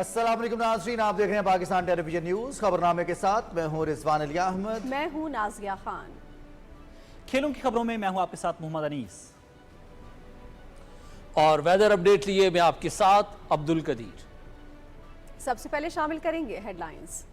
अस्सलाम वालेकुम नाज़रीन, आप देख रहे हैं पाकिस्तान टेलीविजन न्यूज़। खबरनामे के साथ मैं हूँ रिजवान अली अहमद। मैं हूँ नाज़िया खान। खेलों की खबरों में मैं हूँ आपके साथ मोहम्मद अनीस। और वेदर अपडेट लिए मैं आपके साथ अब्दुल कदीर। सबसे पहले शामिल करेंगे हेडलाइंस।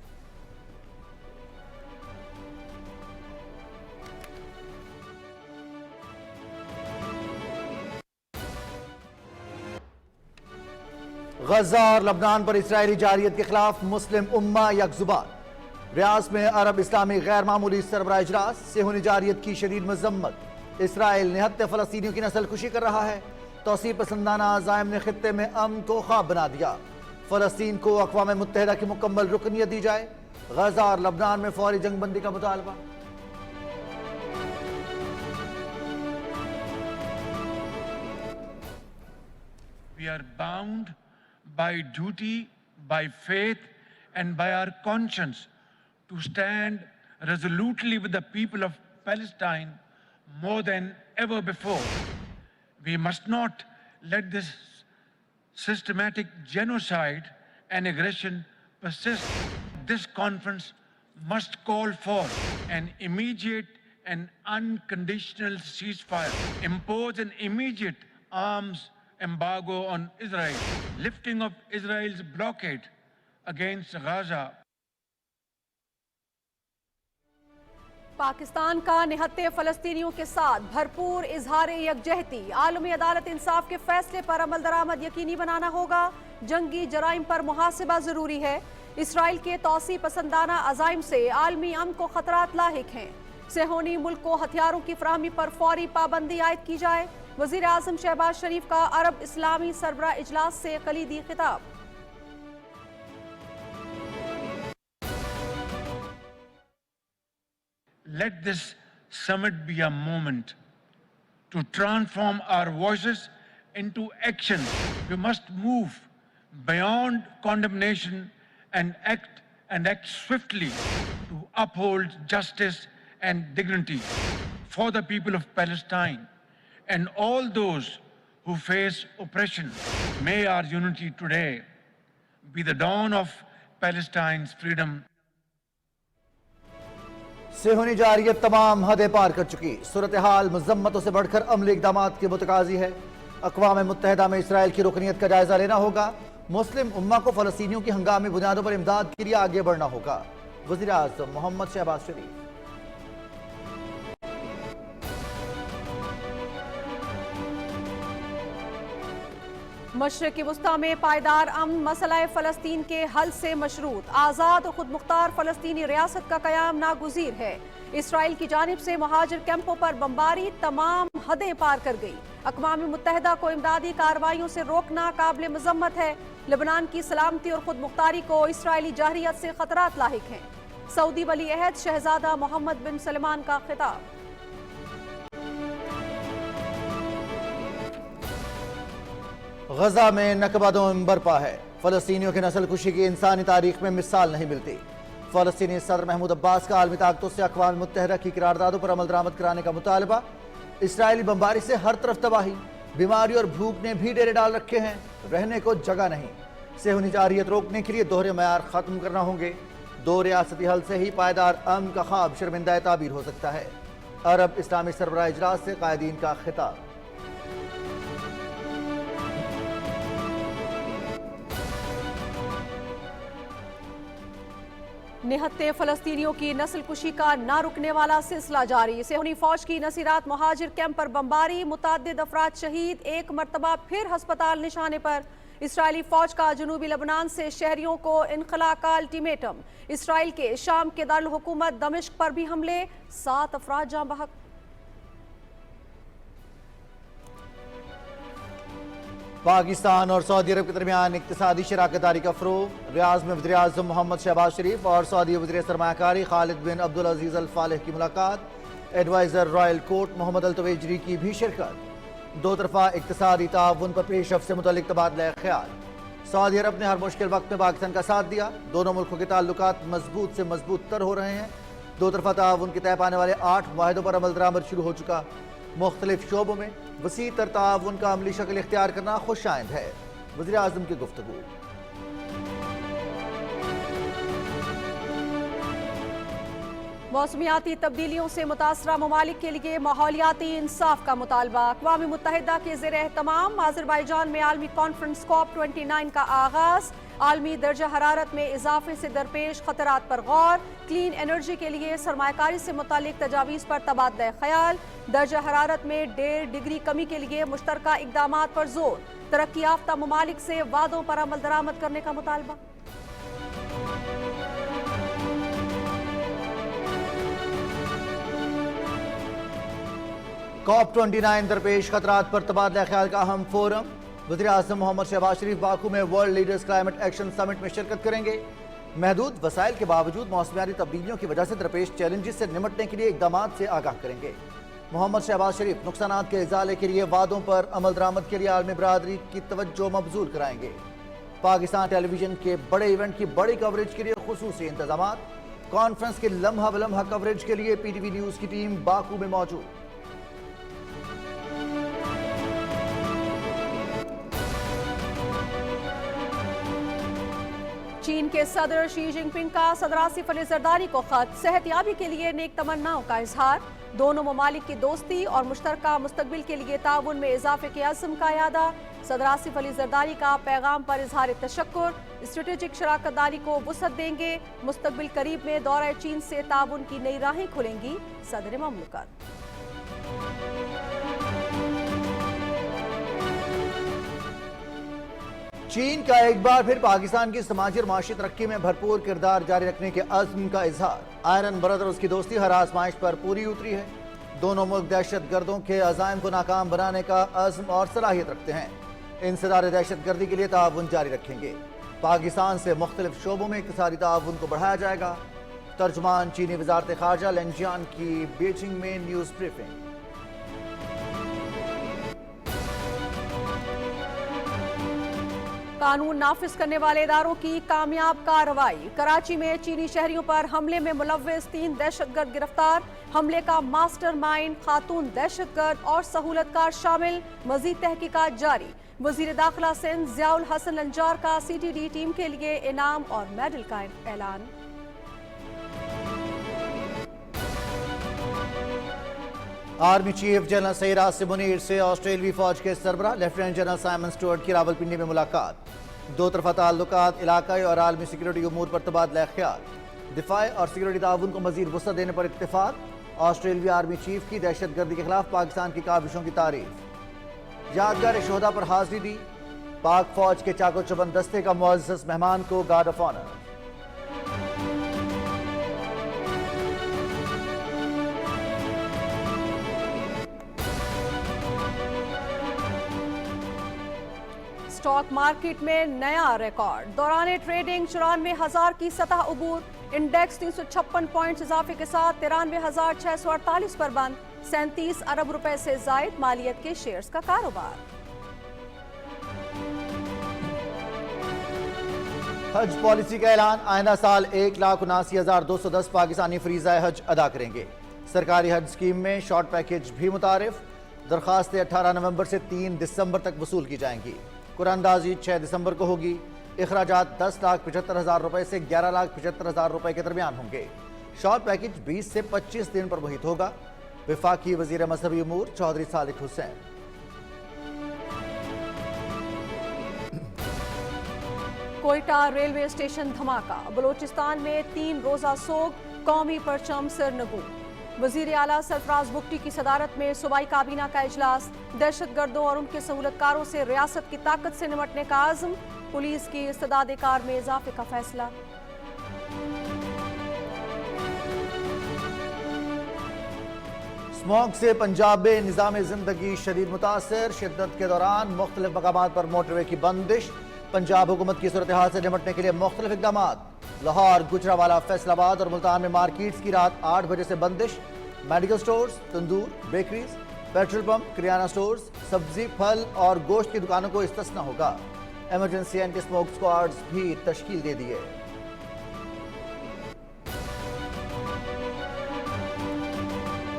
गजा और लबनान पर इसराइली जारियत के खिलाफ मुस्लिम उम्मा यकजुबान। रियाज में अरब इस्लामी गैर मामूली सरबराह इजलास। सेहूनी जारियत की शदीद मजम्मत। इसराइल निहत्ते फलस्तीनियों की नस्ल कुशी कर रहा है। तौसीर पसंदाना अज़ाइम ने खित्ते में अमन को ख्वाब बना दिया। फलस्तीन को अक़वाम मुत्तहिदा की मुकम्मल रुकनियत दी जाए। गजा और लबनान में फौरी जंगबंदी का मुतालबा। We are bound by duty, by faith, and by our conscience to stand resolutely with the people of Palestine more than ever before. We must not let this systematic genocide and aggression persist. This conference must call for an immediate and unconditional ceasefire, impose an immediate arms embargo on Israel, lifting of Israel's blockade against Gaza. Pakistan का निहत्ते फलस्तीनियों के साथ भरपूर इजहार यकजहती। आलमी अदालत इंसाफ के फैसले पर अमल दरामद यकीनी बनाना होगा। जंगी जराइम पर मुहासिबा जरूरी है। इसराइल के तौसी पसंदाना अज़ाइम से आलमी अमन को खतरात लाहिक हैं। सेहोनी मुल्क को हथियारों की फराहमी पर फौरी पाबंदी आयद की जाए। वज़ीर आज़म शहबाज शरीफ का अरब इस्लामी सरबराह इजलास से कलीदी खिताब। Let this summit be a moment to transform our voices into action. We must move beyond condemnation and act swiftly to uphold justice and dignity for the people of Palestine and all those who face oppression. May our unity today be the dawn of Palestine's freedom. सेहूनी जारियत तमाम हदें पार कर चुकी। सूरत हाल मजम्मतों से बढ़कर अमली इक़दामात के मुतकाज़ी है। अक़वाम मुत्तहिदा में Israel की रुकनियत का जायजा लेना होगा। मुस्लिम उम्मा को फ़लस्तीनियों की हंगामी बुनियादों पर इमदाद के लिए आगे बढ़ना होगा। वज़ीर आज़म मोहम्मद शहबाज शरीफ। मशरिक़ी वुस्ता में पायदार अमन मसला फ़लस्तीन के हल से मशरूत। आज़ाद और खुद मुख्तार फ़लस्तीनी रियासत का क़याम नागुज़ीर है। इसराइल की जानिब से महाजिर कैंपों पर बमबारी तमाम हदें पार कर गई। अक़वाम मुत्तहिदा को इमदादी कार्रवाइयों से रोकना काबिल मज़म्मत है। लेबनान की सलामती और खुद मुख्तारी को इसराइली जाहिरियत से खतरात लाहिक हैं। सऊदी वली अहद शहजादा मोहम्मद बिन सलमान का खिताब। गजा में नकबदों बरपा है। फ़लस्तीनियों की नस्ल कुशी की इंसानी तारीख में मिसाल नहीं मिलती। फ़लस्तीनी सदर महमूद अब्बास का आलमी ताकतों से अक़वाम मुत्तहिदा की करारदादों पर अमल दरामद कराने का मुतालबा। इसराइली बमबारी से हर तरफ तबाही। बीमारी और भूख ने भी डेरे डाल रखे हैं। रहने को जगह नहीं। सेहूनी जारियत रोकने के लिए दोहरे मयार ख़त्म करना होंगे। दो रियासती हल से ही पायदार अमन का ख्वाब शर्मिंदा ताबीर हो सकता है। अरब इस्लामी सरबराह इजलास से कायदीन का खिताब। निहत्ते फलस्तीनियों की नस्ल कुशी का ना रुकने वाला सिलसिला जारी। सेहूनी फौज की नसीरात महाजिर कैंप पर बमबारी। मुताद्दिद अफराद शहीद। एक मरतबा फिर हस्पताल निशाने पर। इसराइली फौज का जनूबी लबनान से शहरियों को इनखला का अल्टीमेटम। इसराइल के शाम के दारुल हुकूमत दमिश्क पर भी हमले। 7 अफराद जाँ बहक। पाकिस्तान और सऊदी अरब के दरमियान इक्तिसादी शराकतदारी का फ़रोग़। रियाज में वज़ीर आज़म मोहम्मद शहबाज शरीफ और सऊदी वज़ीर सरमायाकारी खालिद बिन अब्दुल अज़ीज़ अल फालिह की मुलाकात। एडवाइज़र रॉयल कोर्ट मोहम्मद अल तवेजरी की भी शिरकत। दो तरफ़ा इक्तिसादी ताउन पर पेशरफ़्त से मुतल्लिक़ तबादला ख़याल। सऊदी अरब ने हर मुश्किल वक्त में पाकिस्तान का साथ दिया। दोनों मुल्कों के ताल्लुकात मजबूत से मजबूत तर हो रहे हैं। दो तरफ़ा ताउन के तय पाने वाले 8 मुआहिदों पर अमल दरामद शुरू हो चुका। मुख्तलिफ शोबों में वसी तर ताउन का अमली शक्ल इख्तियार करना खुश आइंद है। वज़ीर आज़म की गुफ्तगू। मौसमियाती तब्दीलियों से मुतासरा ममालिक के लिए माहौलियाती इंसाफ का मुतालबा। अक़वाम मुत्तहिदा के ज़ेर एहतमाम आज़रबाईजान में आलमी कॉन्फ्रेंस COP29 का आगाज़। आलमी दर्जा हरारत में इजाफे से दरपेश खतरात पर गौर। क्लीन एनर्जी के लिए सरमायाकारी से मुतालिक तजावीज़ पर तबादला ख्याल। दर्जा हरारत में 1.5 डिग्री कमी के लिए मुश्तरका इक़दामात पर जोर। तरक्की याफ्ता ममालिक से वादों पर अमल दरामद करने का मुतालबा। COP29 दरपेश खतरात पर तबादला ख्याल का अहम फोरम। वज़ीर-ए-आज़म मोहम्मद शहबाज शरीफ बाकू में world leaders climate action summit में शिरकत करेंगे। महदूद वसाइल के बावजूद मौसमियाती तब्दीलियों की वजह से दरपेश चैलेंजेस से निमटने के लिए इक़दामात से आगाह करेंगे। मोहम्मद शहबाज शरीफ नुकसानात के इज़ाले के लिए वादों पर अमल दरामद के लिए आलमी बरादरी की तवज्जो मबजूल कराएंगे। पाकिस्तान टेलीविजन के बड़े इवेंट की बड़ी कवरेज के लिए खुसूसी इंतजामात। कॉन्फ्रेंस की लम्हा बलम्हा कवरेज के लिए PTV न्यूज़ की टीम बाकू में मौजूद। चीन के सदर शी जिनपिंग का सदर आसिफ अली जरदारी को खत। सेहतयाबी के लिए नेक तमन्नाओं का इजहार। दोनों ममालिक की दोस्ती और मुश्तरका मुस्तकबिल के लिए ताउन में इजाफे के अज़्म का यादा। सदर आसिफ अली जरदारी का पैगाम पर इजहार तशक्कुर। स्ट्रेटेजिक शराकत दारी को वुसअत देंगे। मुस्तकबिल करीब में दौरा चीन से ताउन की नई राहें खुलेंगी। सदर ममलकत। चीन का एक बार फिर पाकिस्तान की समाजी और माशी तरक्की में भरपूर किरदार जारी रखने के अज़्म का इजहार। आयरन ब्रदर्स की दोस्ती हर आजमाइश पर पूरी उतरी है। दोनों मुल्क दहशत गर्दों के अज़ाइम को नाकाम बनाने का अज़्म और सलाहियत रखते हैं। इंसदार दहशत गर्दी के लिए ताउन जारी रखेंगे। पाकिस्तान से मुख्तलिफ शोबों में इक़्तिसादी ताउन को बढ़ाया जाएगा। तर्जुमान चीनी वज़ारत ख़ारजा लेंजियान की बीजिंग में न्यूज़ ब्रीफिंग। कानून नाफिज करने वाले इदारों की कामयाब कार्रवाई। कराची में चीनी शहरियों पर हमले में मुलव्विस 3 दहशतगर्द गिरफ्तार। हमले का मास्टरमाइंड खातून दहशतगर्द और सहूलतकार शामिल। मजीद तहकीकात जारी। वजीर दाखिला सिंध ज़ियाउल हसन लंजार का CTD टीम के लिए इनाम और मेडल का ऐलान। Army chief general Saeed Asim Munir से ऑस्ट्रेलियाई फौज के सरबराह लेफ्टिनेंट जनरल साइमन स्टुअर्ट की रावलपिंडी में मुलाकात। दो तरफा ताल्लुकात, इलाकाई और आलमी सिक्योरिटी उमूर पर तबादला ख्याल। दिफाई और सिक्योरिटी ताउन को मजीद वुसअत देने पर इत्तेफाक। ऑस्ट्रेलियाई आर्मी चीफ की दहशत गर्दी के खिलाफ पाकिस्तान की काविशों की तारीफ। यादगार शोहदा पर हाजिरी दी। पाक फौज के चाको चबंद दस्ते का मुअज़्ज़ज़ मेहमान को guard of honour. Stock market में नया रिकॉर्ड। दौरान ट्रेडिंग 94,000 की सतह उबूर। इंडेक्स 356 पॉइंट्स इजाफे के साथ 93,648 पर बंद। 37 अरब रुपए से जायद मालियत के शेयर्स का कारोबार। हज पॉलिसी का ऐलान। आइंदा साल 1,79,210 पाकिस्तानी फरीज़ा हज अदा करेंगे। सरकारी हज स्कीम में शॉर्ट पैकेज भी मुतारिफ। दरखास्तें 18 नवंबर से 3 दिसंबर तक वसूल की जाएंगी। कुरानदाजी 6 दिसंबर को होगी। इखराजात 10,75,000 रुपए से 11,75,000 रुपए के दरमियान होंगे। शॉर्ट पैकेज 20 से 25 दिन पर मुहित होगा। वफाकी वजीर मजहबी उमूर चौधरी सालिक हुसैन। कोयटा रेलवे स्टेशन धमाका। बलोचिस्तान में 3 रोजा सोग। कौमी परचम सिरनगू। वजीर आला सरफराज बुगटी की सदारत में सूबाई काबीना का इजलास। दहशत गर्दों और उनके सहूलतकारों से रियासत की ताकत से निमटने का आज़म। पुलिस की इस्तेदाद कार में इजाफे का फैसला। स्मॉग से पंजाब में निज़ाम जिंदगी शदीद मुतासर। शिद्दत के दौरान मुख्तलिफ मकामात पर मोटरवे की बंदिश। पंजाब हुकूमत की सूरत हाल से निमटने के लिए मुख्तलिफ इक़दामात। लाहौर, गुजरावाला, फैसलाबाद और मुल्तान में मार्केट्स की रात 8 बजे से बंदिश। मेडिकल स्टोर्स, तंदूर, बेकरीज, पेट्रोल पंप, किराना स्टोर्स, सब्जी, फल और गोश्त की दुकानों को इस्तिस्ना होगा। इमरजेंसी एंटी स्मोक स्क्वाड्स भी तश्कील दे दिए।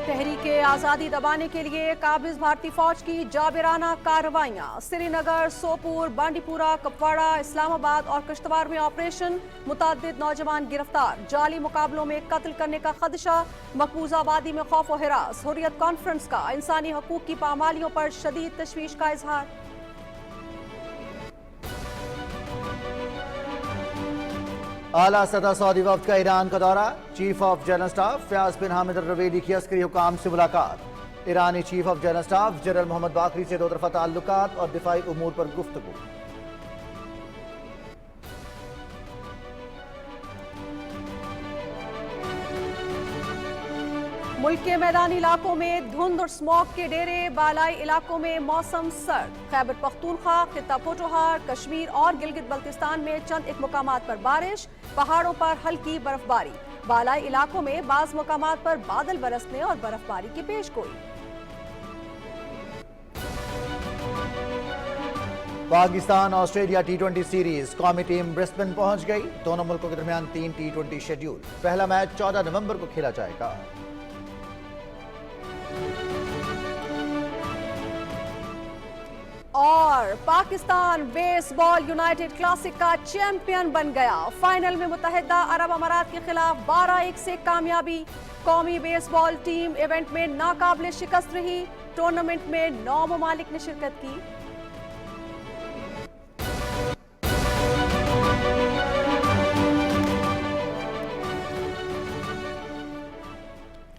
तहरीक کے آزادی دبانے کے لیے قابض بھارتی فوج کی جابرانہ کارروائیاں، سری نگر، سوپور، بانڈی پورہ، کپواڑہ، اسلام آباد اور کشتواڑ میں آپریشن، متعدد نوجوان گرفتار، جعلی مقابلوں میں قتل کرنے کا خدشہ، مقبوضہ آبادی میں خوف و ہراس، حریت کانفرنس کا انسانی حقوق کی پامالیوں پر شدید تشویش کا اظہار۔ اعلیٰ سطح سعودی وفد کا ایران کا دورہ، chief of general staff Fayyad bin Hamed al Ruwaili کی عسکری حکام سے ملاقات، ایرانی chief of general staff general Mohammad Bagheri سے دو طرفہ تعلقات اور دفاعی امور پر گفتگو۔ ملک کے میدانی علاقوں میں دھند اور اسموگ کے ڈیرے، بالائی علاقوں میں موسم سرد، خیبر پختونخوا، خطہ پوٹوہار، کشمیر اور گلگت بلتستان میں چند ایک مقامات پر بارش، پہاڑوں پر ہلکی برف باری، بالائی علاقوں میں بعض مقامات پر بادل برسنے اور برف باری کی پیش گوئی۔ پاکستان آسٹریلیا ٹی20 سیریز، قومی ٹیم برسبن پہنچ گئی، دونوں ملکوں کے درمیان 3 ٹی20 شیڈیول، پہلا میچ 14 نومبر کو کھیلا جائے گا۔ اور پاکستان بیس بال یونائیٹڈ کلاسک کا چیمپئن بن گیا، فائنل میں متحدہ عرب امارات کے خلاف 12-1 سے کامیابی، قومی بیس بال ٹیم ایونٹ میں ناقابل شکست رہی، ٹورنامنٹ میں 9 ممالک نے شرکت کی۔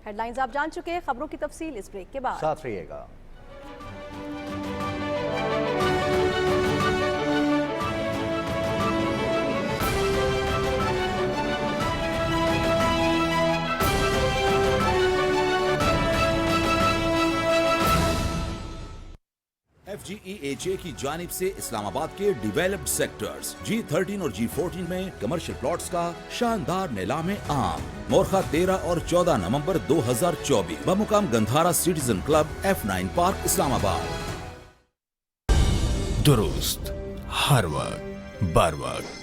ہیڈ لائنز آپ جان چکے، خبروں کی تفصیل اس بریک کے بعد، ساتھ رہیے گا۔ FGEHA کی جانب سے اسلام آباد کے ڈیولپڈ سیکٹرز G13 اور G14 میں کمرشل پلاٹس کا شاندار نیلام عام، مورخہ 13 اور 14 نومبر 2024 بمقام Gandhara citizen club F9 park Islamabad. درست ہر وقت بر وقت۔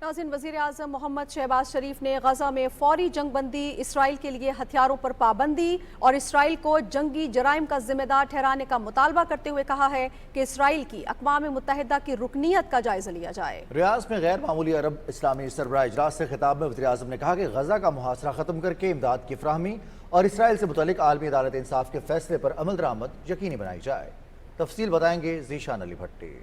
ناظرین، وزیر اعظم محمد شہباز شریف نے غزہ میں فوری جنگ بندی، اسرائیل کے لیے ہتھیاروں پر پابندی اور اسرائیل کو جنگی جرائم کا ذمہ دار ٹھہرانے کا مطالبہ کرتے ہوئے کہا ہے کہ اسرائیل کی اقوام متحدہ کی رکنیت کا جائزہ لیا جائے۔ ریاض میں غیر معمولی عرب اسلامی سربراہ اجلاس سے خطاب میں وزیر اعظم نے کہا کہ غزہ کا محاصرہ ختم کر کے امداد کی فراہمی اور اسرائیل سے متعلق عالمی عدالت انصاف کے فیصلے پر عمل درآمد یقینی بنائی جائے۔ تفصیل بتائیں گے ذیشان علی بھٹی۔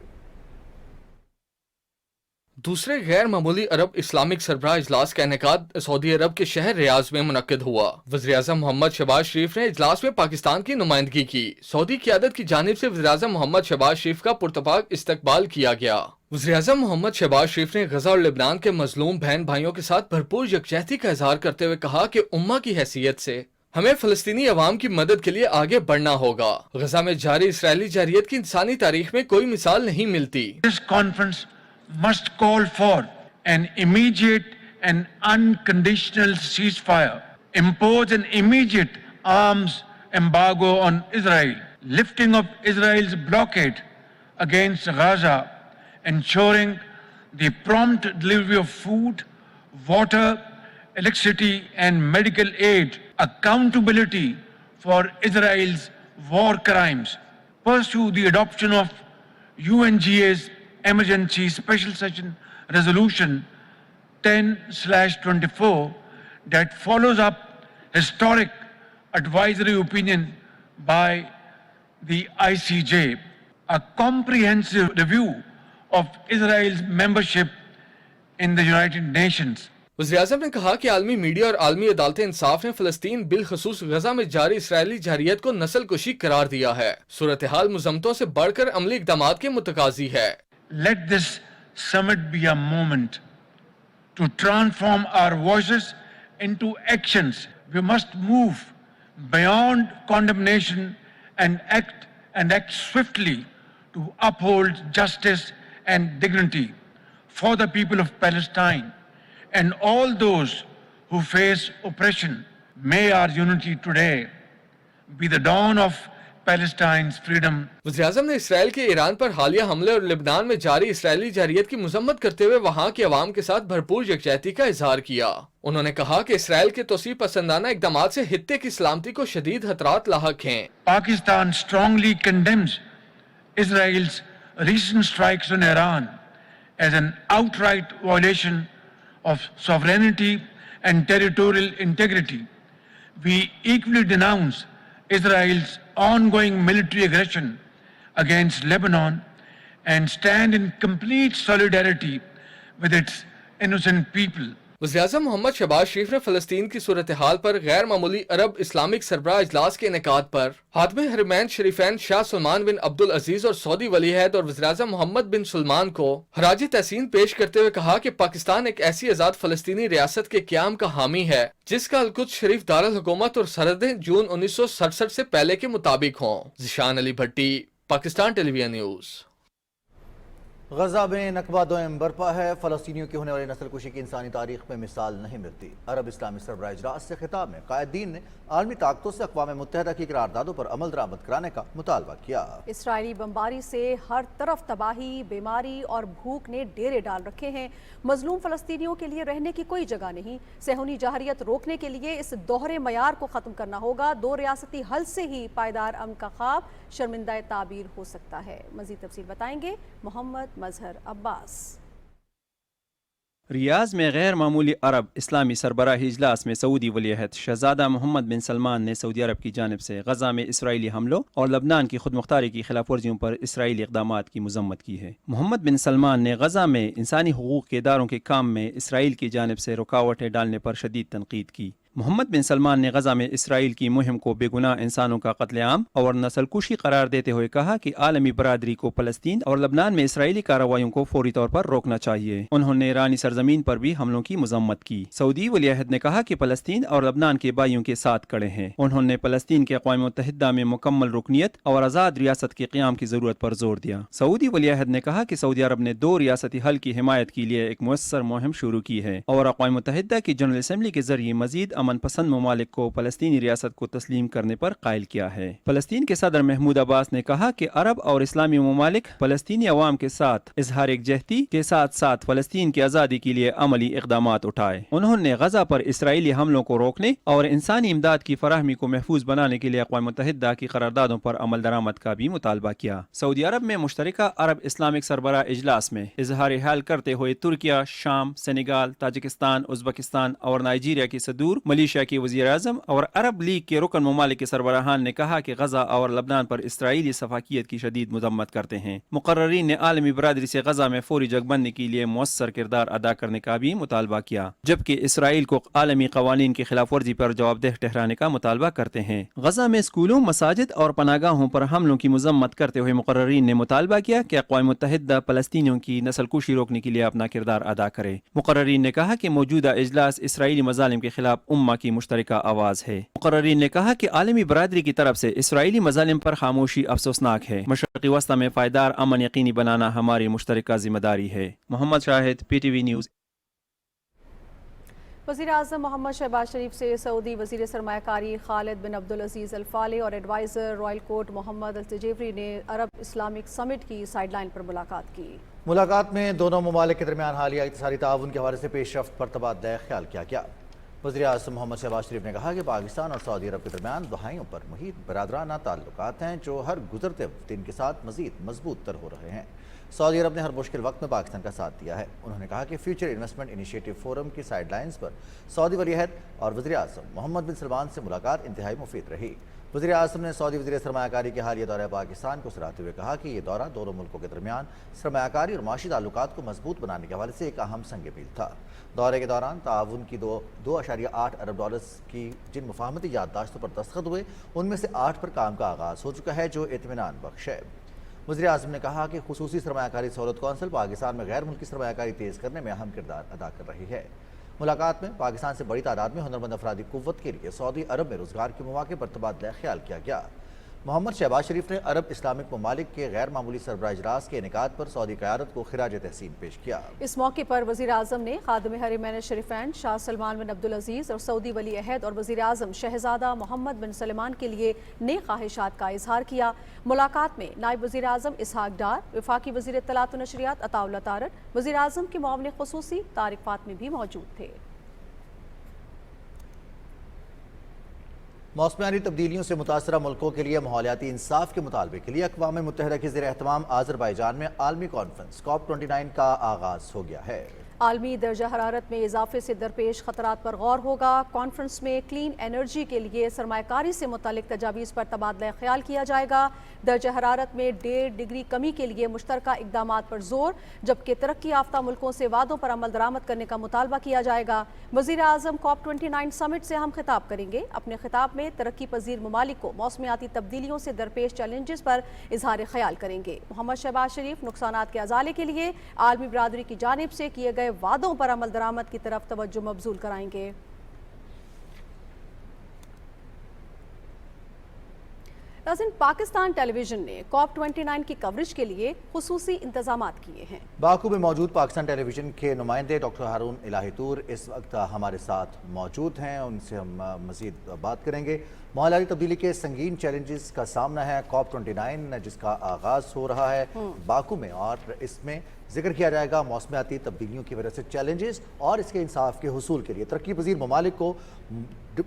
دوسرے غیر معمولی عرب اسلامک سربراہ اجلاس کا انعقاد سعودی عرب کے شہر ریاض میں منعقد ہوا۔ وزیر اعظم محمد شہباز شریف نے اجلاس میں پاکستان کی نمائندگی کی۔ سعودی قیادت کی جانب سے وزیر اعظم محمد شہباز شریف کا پرتپاک استقبال کیا گیا۔ وزیر اعظم محمد شہباز شریف نے غزہ اور لبنان کے مظلوم بہن بھائیوں کے ساتھ بھرپور یکجہتی کا اظہار کرتے ہوئے کہا کہ امہ کی حیثیت سے ہمیں فلسطینی عوام کی مدد کے لیے آگے بڑھنا ہوگا۔ غزہ میں جاری اسرائیلی جارحیت کی انسانی تاریخ میں کوئی مثال نہیں ملتی۔ This conference must call for an immediate and unconditional ceasefire, impose an immediate arms embargo on Israel, lifting of Israel's blockade against Gaza, ensuring the prompt delivery of food, water, electricity and medical aid, accountability for Israel's war crimes, pursue the adoption of UNGA's Emergency Special Session Resolution 10/24 that follows up historic advisory opinion by the ICJ, a comprehensive review of Israel's membership in the United Nations. وزیر اعظم نے کہا کہ عالمی media اور عالمی عدالت انصاف نے فلسطین بالخصوص غزہ میں جاری اسرائیلی جارحیت کو نسل کشی قرار دیا ہے۔ صورتحال مذمتوں سے بڑھ کر عملی اقدامات کے متقاضی ہے۔ Let this summit be a moment to transform our voices into actions. We must move beyond condemnation and act swiftly to uphold justice and dignity for the people of Palestine and all those who face oppression. May our unity today be the dawn of Palestine's freedom. वज़ीर-ए-आज़म ने Israel के Iran पर हालिया हमले और Lebanon में जारी Israeli जारियत की मजम्मत करते हुए वहाँ की अवाम के साथ भरपूर यकजहती का इजहार किया। उन्होंने कहा कि इसराइल के तौसीफ पसंदाना इक़दामात से खित्ते की सलामती को शदीद खतरात लाहक हैं। Pakistan strongly condemns Israel's recent strikes on Iran as an outright violation of sovereignty and territorial integrity. We equally denounce Israel's ongoing military aggression against Lebanon and stand in complete solidarity with its innocent people. वज़ीर-ए-आज़म मोहम्मद शहबाज शरीफ ने फ़लस्तीन की सूरत हाल पर गैर मामूली अरब Islamic सरबराह इजलास के इनेकाद पर हातिम हरमैन शरीफैन शाह सलमान बिन अब्दुल अजीज और सऊदी वली-ए-अहद और वज़ीर-ए-आज़म मोहम्मद बिन सलमान को खराज तहसीन पेश करते हुए कहा कि पाकिस्तान एक ऐसी आज़ाद फ़लस्तीनी रियासत के क़याम का हामी है जिसका अलकुद्स शरीफ दारुल हुकूमत और सरहदें जून 1967 से पहले के मुताबिक हों। ज़िशान अली भट्टी, पाकिस्तान टेलीविजन न्यूज़। गजा में नकबा दोयम बरपा है। फ़लस्तीनियों की होने वाली नस्ल कुशी की इंसानी तारीख में मिसाल नहीं मिलती। अरब इस्लामी सरबराह इजलास से खिताब में कायदीन ने आलमी ताकतों से अक़वाम मुत्तहिदा की करारदादों पर अमल दरामद कराने का मुतालबा किया। इसराइली बमबारी से हर तरफ तबाही, बीमारी और भूख ने डेरे डाल रखे हैं। मजलूम फ़लस्तीनियों के लिए रहने की कोई जगह नहीं। सेहूनी जहरियत रोकने के लिए इस दोहरे मयार को ख़त्म करना होगा। दो रियासती हल से ही पायदार अमन का ख्वाब शर्मिंदा ताबीर हो सकता है। मज़ीद तफसील बताएंगे मोहम्मद मजहर अब्बास। रियाज में गैर मामूली अरब इस्लामी सरबराही इजलास में सऊदी वली-ए-अहद शहजादा मोहम्मद बिन सलमान ने सऊदी अरब की जानिब से गजा में इसराइली हमलों और लबनान की खुद मुख्तारी की खिलाफ वर्जियों पर इसराइली इक़दामात की मजम्मत की है। मोहम्मद बिन सलमान ने गजा में इंसानी हुकूक के इदारों के काम में इसराइल की जानिब से रुकावटें डालने पर शदीद तनकीद की। मोहम्मद बिन सलमान ने गजा में इसराइल की मुहिम को बेगुनाह इंसानों का कत्लेआम और नस्लकुशी करार देते हुए कहा कि आलमी बरादरी को फ़लस्तीन और लबनान में इसराइली कार्रवाइयों को फौरी तौर पर रोकना चाहिए। उन्होंने ईरानी सरजमीन पर भी हमलों की मजम्मत की। सऊदी वली-ए-अहद ने कहा कि फ़लस्तीन और लबनान के भाइयों के साथ खड़े हैं। उन्होंने फ़लस्तीन के अक़वाम मुत्तहिदा में मुकम्मल रुकनियत और आज़ाद रियासत के क़याम की ज़रूरत पर जोर दिया। सऊदी वली-ए-अहद ने कहा कि सऊदी अरब ने दो रियासती हल की हिमायत के लिए एक मुयस्सर मुहिम शुरू की है और अक़वाम मुत्तहिदा की जनरल असम्बली के जरिए मजीद अमन पसंद ममालिक को फ़लस्तीनी रियासत को तस्लीम करने पर कायल किया है। फ़लस्तीन के सदर महमूद अब्बास ने कहा कि अरब और इस्लामी ममालिक फ़लस्तीनी अवाम के साथ इजहार यकजहती के साथ साथ फ़लस्तीन की आज़ादी के लिए अमली इक़दामात उठाए। उन्होंने गजा पर इसराइली हमलों को रोकने और इंसानी इमदाद की फराहमी को महफूज बनाने के लिए अक़वाम मुत्तहिदा की करारदादों पर अमल दरामद का भी मुतालबा किया। सऊदी अरब में मुश्तरका अरब इस्लामिक सरबराह इजलास में इजहार हाल करते हुए तुर्किया, शाम, सेनेगाल, ताजिकिस्तान, उज़्बेकिस्तान और नाइजीरिया की सदूर, मलेशिया की वज़ीर आज़म और अरब लीग के रुकन ममालिक के सरबराहान ने कहा कि गजा और लबनान पर इसराइली सफाकियत की शदीद मजम्मत करते हैं। मुकर्ररीन ने आलमी बरादरी से गजा में फौरी जगबंदी के लिए मुअस्सर किरदार अदा करने का भी मुतालबा किया, जबकि इसराइल को आलमी कवानीन की खिलाफ वर्जी पर जवाबदेह ठहराने का मुतालबा करते हैं। गजा में स्कूलों, मसाजिद और पनागाहों पर हमलों की मजम्मत करते हुए मुकर्ररीन ने मुतालबा किया कि अक़वाम मुत्तहिदा फ़लस्तीनियों की नस्लकुशी रोकने के लिए अपना किरदार अदा करे। मुकर्ररीन ने कहा कि मौजूदा इजलास इसराइली मज़ालिम के खिलाफ उम्मा की मुश्तरका आवाज़ है। मुकर्ररीन ने कहा कि आलमी बरादरी की तरफ से इसराइली मज़ालिम पर खामोशी अफसोसनाक है। मशरक़ी वस्ता में पायदार अमन यकीनी बनाना हमारी मुश्तरका जिम्मेदारी है। Mohammad Shahid, PTV news. वज़ीर आज़म मोहम्मद शहबाज शरीफ से सऊदी वज़ीर सरमायाकारी खालिद बिन अब्दुल अजीज़ अल फाले और एडवाइज़र रॉयल कोर्ट मोहम्मद अल तजेवरी ने अरब इस्लामिक समिट की साइडलाइन पर मुलाकात की। मुलाकात में दोनों ममालिक के दरमियान हालिया इक़्तिसादी ताउन के हवाले से पेशरफ्त पर तबादला ख्याल किया गया। वज़ीर आज़म मोहम्मद शहबाज शरीफ ने कहा कि पाकिस्तान और सऊदी अरब के दरमियान दहाइयों पर मुहीत बरादराना ताल्लुकात हैं जो हर गुजरते वक्त इनके साथ मज़ीद मजबूत तर हो रहे हैं। सऊदी अरब ने हर मुश्किल वक्त में पाकिस्तान का साथ दिया है। उन्होंने कहा कि फ्यूचर इन्वेस्टमेंट इनिशिएटिव फोरम की साइडलाइंस पर सऊदी वली-ए-अहद और वज़ीर आज़म मोहम्मद बिन सलमान से मुलाकात इंतहाई मुफीद रही। वज़ीर आज़म ने सऊदी वज़ीर सरमायाकारी के हालिया दौरे पाकिस्तान को सराहते हुए कहा कि ये दौरा दोनों मुल्कों के दरमियान सरमायाकारी और माशी ताल्लुकात को मजबूत बनाने के हवाले से एक अहम संग मील था। दौरे के दौरान ताउन की 2.8 अरब डॉलर्स की जिन मुफाहमती याददाश्तों पर दस्तखत हुए उनमें से 8 पर काम का आगाज़ हो चुका है जो इत्मीनान बख्श है। वज़ीर आज़म ने कहा कि खुसूसी सरमायाकारी सहूलत कौंसिल पाकिस्तान में गैर मुल्की सरमायाकारी तेज़ करने में अहम किरदार अदा कर रही है। मुलाकात में पाकिस्तान से बड़ी तादाद में हुनरमंद अफरादी कुव्वत के लिए सऊदी अरब में रोज़गार के मौके पर तबादला ख्याल किया गया। मोहम्मद शहबाज शरीफ ने अरब इस्लामिक ममालिक के गैर मामूली सरबराह इजलास के इनेकाद पर सऊदी क़यादत को खिराज तहसीन पेश किया। इस मौके पर वज़ीर आज़म ने खादिम हरमैन शरीफैन शाह सलमान बिन अब्दुल अजीज़ और सऊदी वली अहद और वज़ीर आज़म शहज़ादा मोहम्मद बिन सलमान के लिए नेक ख्वाहिशात का इजहार किया। मुलाकात में नायब वज़ीर आज़म इसहाक डार, वफाकी वज़ीर इत्तलात व नशरियात अताउल्लाह तारड़, वज़ीर आज़म के मुआविन ख़ुसूसी तारिक फातमी भी मौजूद थे। मौसमियाती तब्दीलियों से मुतासरा मुल्कों के लिए माहौलियाती इंसाफ के मुतालबे के लिए अक़वाम मुत्तहिदा के ज़ेर एहतमाम आज़रबाईजान में आलमी कॉन्फ्रेंस COP29 का आगाज़ हो गया है। आलमी दर्जा हरारत में इजाफे से दरपेश खतरात पर गौर होगा। कॉन्फ्रेंस में क्लीन एनर्जी के लिए सरमायाकारी से मुतालिक तजावीज़ पर तबादला ख्याल किया जाएगा। दर्जा हरारत में 1.5 डिग्री कमी के लिए मुश्तरका इक़दामात पर जोर, जबकि तरक्की याफ्ता मुल्कों से वादों पर अमल दरामद करने का मुतालबा किया जाएगा। वज़ीर आज़म COP29 समिट से हम खिताब करेंगे। अपने खिताब में तरक्की पजीर ममालिक को मौसमियाती तब्दीलियों से दरपेश चैलेंजेस पर इजहार ख्याल करेंगे। मोहम्मद शहबाज शरीफ नुकसानात के अजाले के लिए आलमी बरादरी की जानिब से किए गए वादों पर अमल दरामद की तरफ तवज्जो मबजूल कराएंगे। नाज़रीन, पाकिस्तान टेलीविजन ने COP29 की कवरेज के लिए खुसूसी इंतजामात किए हैं। बाकू में मौजूद पाकिस्तान टेलीविजन के नुमाइंदे डॉक्टर हारून इलाही तूर इस वक्त हमारे साथ मौजूद हैं, उनसे हम मज़ीद बात करेंगे। माहौलियाती तब्दीली के संगीन चैलेंजेस का सामना है COP29 जिसका आगाज़ हो रहा है बाकू में, और इसमें जिक्र किया जाएगा मौसमियाती तब्दीलियों की वजह से चैलेंजेस और इसके इंसाफ के हुसूल के लिए। तरक्की पजीर ममालिक को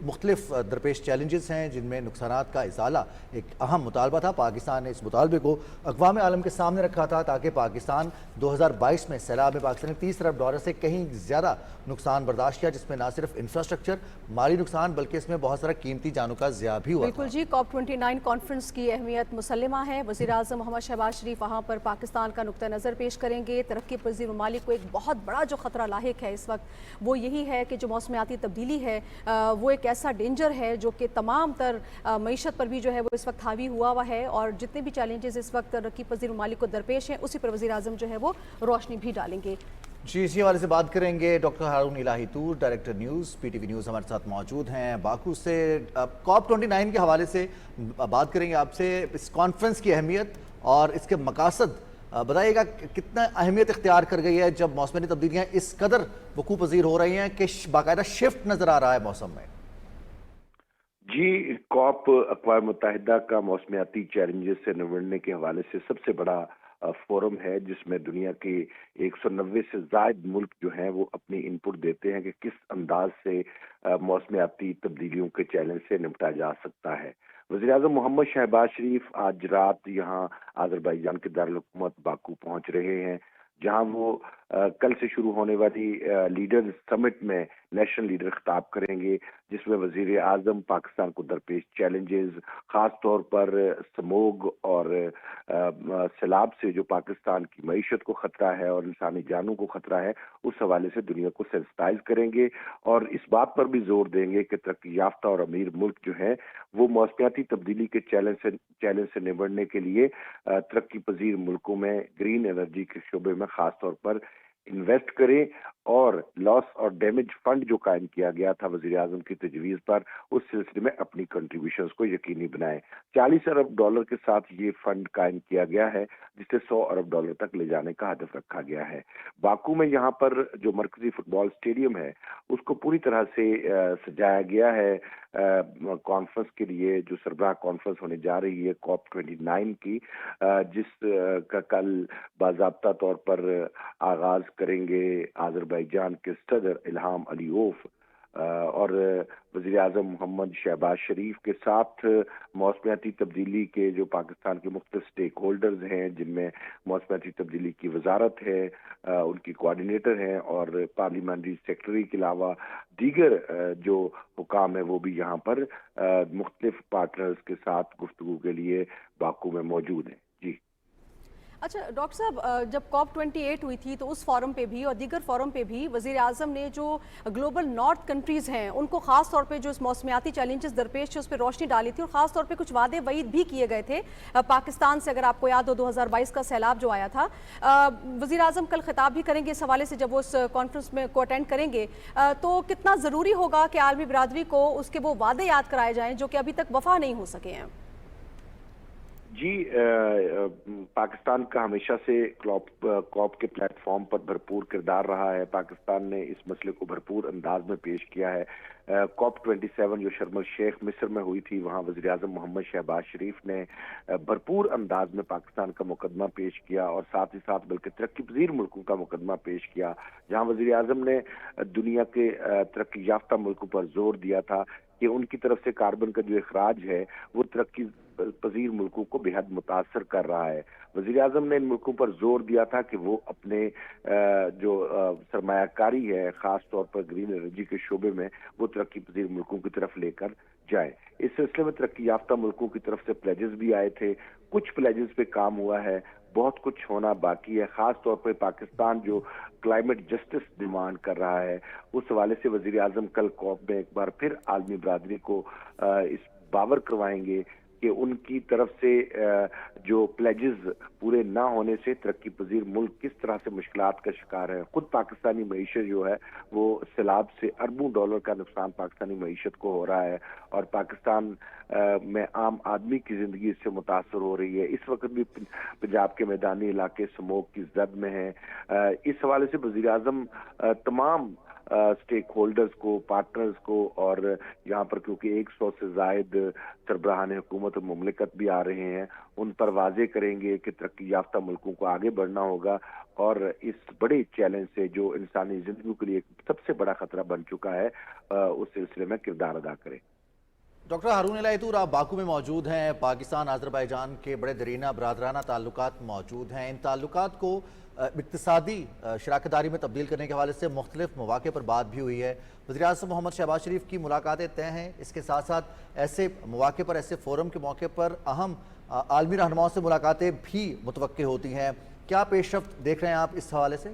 मुख्तलिफ दरपेश चैलेंजेस हैं जिनमें नुकसानात का इजाला एक अहम मुतालबा था। पाकिस्तान ने इस मुतालबे को अक़वाम आलम के सामने रखा था ताकि पाकिस्तान 2022 में सैलाब में पाकिस्तान ने $30 अरब से कहीं ज़्यादा नुकसान बर्दाश्त किया, जिसमें ना सिर्फ इंफ्रास्ट्रक्चर माली नुकसान बल्कि इसमें बहुत सारा कीमती जानों का ज़िया भी हुआ। बिल्कुल जी, COP29 कॉन्फ्रेंस की अहमियत मुसल्लमा है। वज़ीर आज़म मोहम्मद शहबाज शरीफ वहाँ पर पाकिस्तान का नुक्ता नज़र पेश करेंगे। तरक्की पजीर ममालिक को एक बहुत बड़ा जो ख़तरा लाहिक है इस वक्त वो यही है कि जो मौसमियाती तब्दीली है वो एक ऐसा डेंजर है जो कि तमाम तर मईशत पर भी जो है वो इस वक्त हावी हुआ है, और जितने भी चैलेंजेस इस वक्त तरक्की पजीर ममालिक को दरपेश हैं उसी पर वज़ीर आज़म जो है वो रोशनी भी डालेंगे। जी, इसी हवाले से बात करेंगे। डॉक्टर हारून इलाही तूर, डायरेक्टर न्यूज़ PTV न्यूज़ हमारे साथ मौजूद हैं बाकू से। COP29 के हवाले से बात करेंगे आपसे, इस कॉन्फ्रेंस की अहमियत और इसके मकासद बताइएगा। कितना अहमियत इख्तियार कर गई है जब मौसमी तब्दीलियाँ इस कदर वकूफ़ पज़ीर हो रही हैं कि बाकायदा शिफ्ट नज़र आ रहा है मौसम में? जी, COP अक़वाम मुत्तहिदा का मौसमियाती चैलेंजेस से निपटने के हवाले से सबसे बड़ा फोरम है जिसमें दुनिया के 190 से ज़ायद मुल्क जो हैं वो अपनी इनपुट देते हैं कि किस अंदाज से मौसमियाती तब्दीलियों के चैलेंज से निपटा जा सकता है। वज़ीर आज़म मोहम्मद शहबाज शरीफ आज रात यहाँ आज़रबाईजान के दारुल हुकूमत बाकू पहुँच रहे हैं, जहाँ वो कल से शुरू होने वाली लीडर समिट में नेशनल लीडर खिताब करेंगे, जिसमें वज़ीर आज़म पाकिस्तान को दरपेश चैलेंजेस, ख़ास तौर पर समोग और सैलाब से जो पाकिस्तान की मईशत को ख़तरा है और इंसानी जानों को ख़तरा है, उस हवाले से दुनिया को सेंसिटाइज करेंगे और इस बात पर भी जोर देंगे कि तरक्की याफ्ता और अमीर मुल्क जो हैं वो मौसमियाती तब्दीली के चैलेंज से निपटने के लिए तरक्की पजीर मुल्कों में ग्रीन एनर्जी के शोबे में ख़ास तौर पर इन्वेस्ट करें, और लॉस और डैमेज फंड जो कायम किया गया था वज़ीर आज़म की तजवीज़ पर, उस सिलसिले में अपनी कंट्रीब्यूशंस को यकीनी बनाएं। $40 अरब के साथ ये फंड कायम किया गया है, जिसे $100 अरब तक ले जाने का हदफ रखा गया है। बाकू में यहाँ पर जो मरकजी फुटबॉल स्टेडियम है उसको पूरी तरह से सजाया गया है कॉन्फ्रेंस के लिए, जो सरबराह कॉन्फ्रेंस होने जा रही है COP29 की, जिस का कल बाज़ाब्ता तौर पर आगाज़ करेंगे आज़रबाईजान के सदर इल्हाम अलीयोव और वज़ीर आज़म मोहम्मद शहबाज शरीफ के साथ मौसमियाती तब्दीली के जो पाकिस्तान के मुख्तलिफ स्टेक होल्डर्स हैं, जिनमें मौसमियाती तब्दीली की वजारत है, उनकी कोऑर्डिनेटर हैं और पार्लियामेंट्री सेक्रेटरी के अलावा दीगर जो हुकाम है वो भी यहाँ पर मुख्तलिफ पार्टनर्स के साथ गुफ्तगू के लिए बाकू में मौजूद हैं। जी अच्छा डॉक्टर साहब, जब COP28 हुई थी तो उस फोरम पे भी और दीगर फोरम पे भी वज़ीर आज़म ने जो ग्लोबल नॉर्थ कंट्रीज़ हैं उनको ख़ास तौर पे जो इस मौसमियाती चैलेंजेस दरपेश थे उस पर रोशनी डाली थी और ख़ास तौर पे कुछ वादे वईद भी किए गए थे। पाकिस्तान से अगर आपको याद हो 2022 का सैलाब जो आया था, वज़ीर आज़म कल खिताब भी करेंगे इस हवाले से जब वो उस कॉन्फ्रेंस में को अटेंड करेंगे, तो कितना ज़रूरी होगा कि आलमी बरादरी को उसके वो वादे याद कराए जाएँ जो कि अभी तक वफ़ा नहीं हो सके हैं? جی پاکستان کا ہمیشہ سے کاپ کے پلیٹ فارم پر بھرپور کردار رہا ہے. پاکستان نے اس مسئلے کو بھرپور انداز میں پیش کیا ہے. کاپ 27 جو شرم الشیخ مصر میں ہوئی تھی، وہاں وزیر اعظم محمد شہباز شریف نے بھرپور انداز میں پاکستان کا مقدمہ پیش کیا، اور ساتھ ہی ساتھ بلکہ ترقی پذیر ملکوں کا مقدمہ پیش کیا، جہاں وزیر اعظم نے دنیا کے ترقی یافتہ ملکوں پر زور دیا تھا کہ ان کی طرف سے کاربن کا جو اخراج ہے وہ ترقی پذیر ملکوں کو بے حد متاثر کر رہا ہے. وزیر اعظم نے ان ملکوں پر زور دیا تھا کہ وہ اپنے جو سرمایہ کاری ہے، خاص طور پر گرین انرجی کے شعبے میں، وہ ترقی پذیر ملکوں کی طرف لے کر جائیں. اس سلسلے میں ترقی یافتہ ملکوں کی طرف سے پلیجز بھی آئے تھے. کچھ پلیجز پہ کام ہوا ہے، بہت کچھ ہونا باقی ہے. خاص طور پہ پاکستان جو کلائمیٹ جسٹس ڈیمانڈ کر رہا ہے، اس حوالے سے وزیر اعظم کل کاپ میں ایک بار پھر عالمی برادری کو اس باور کروائیں گے کہ ان کی طرف سے جو پلیجز پورے نہ ہونے سے ترقی پذیر ملک کس طرح سے مشکلات کا شکار ہے. خود پاکستانی معیشت جو ہے وہ سیلاب سے اربوں ڈالر کا نقصان پاکستانی معیشت کو ہو رہا ہے، اور پاکستان میں عام آدمی کی زندگی اس سے متاثر ہو رہی ہے. اس وقت بھی پنجاب کے میدانی علاقے سموگ کی زد میں ہیں. اس حوالے سے وزیر اعظم تمام سٹیک ہولڈرز کو، پارٹنرز کو، اور یہاں پر کیونکہ 100 سے زائد سربراہان حکومت اور مملکت بھی آ رہے ہیں، ان پر واضح کریں گے کہ ترقی یافتہ ملکوں کو آگے بڑھنا ہوگا، اور اس بڑے چیلنج سے جو انسانی زندگی کے لیے سب سے بڑا خطرہ بن چکا ہے، اس سلسلے میں کردار ادا کریں. ڈاکٹر ہارون الہی تور، آپ باکو میں موجود ہیں. پاکستان آذربائیجان کے بڑے درینہ برادرانہ تعلقات موجود ہیں. ان تعلقات کو اقتصادی شراکت داری میں تبدیل کرنے کے حوالے سے مختلف مواقع پر بات بھی ہوئی ہے. وزیر اعظم محمد شہباز شریف کی ملاقاتیں طے ہیں. اس کے ساتھ ساتھ ایسے مواقع پر، ایسے فورم کے موقع پر اہم عالمی رہنماؤں سے ملاقاتیں بھی متوقع ہوتی ہیں. کیا پیش رفت دیکھ رہے ہیں آپ اس حوالے سے؟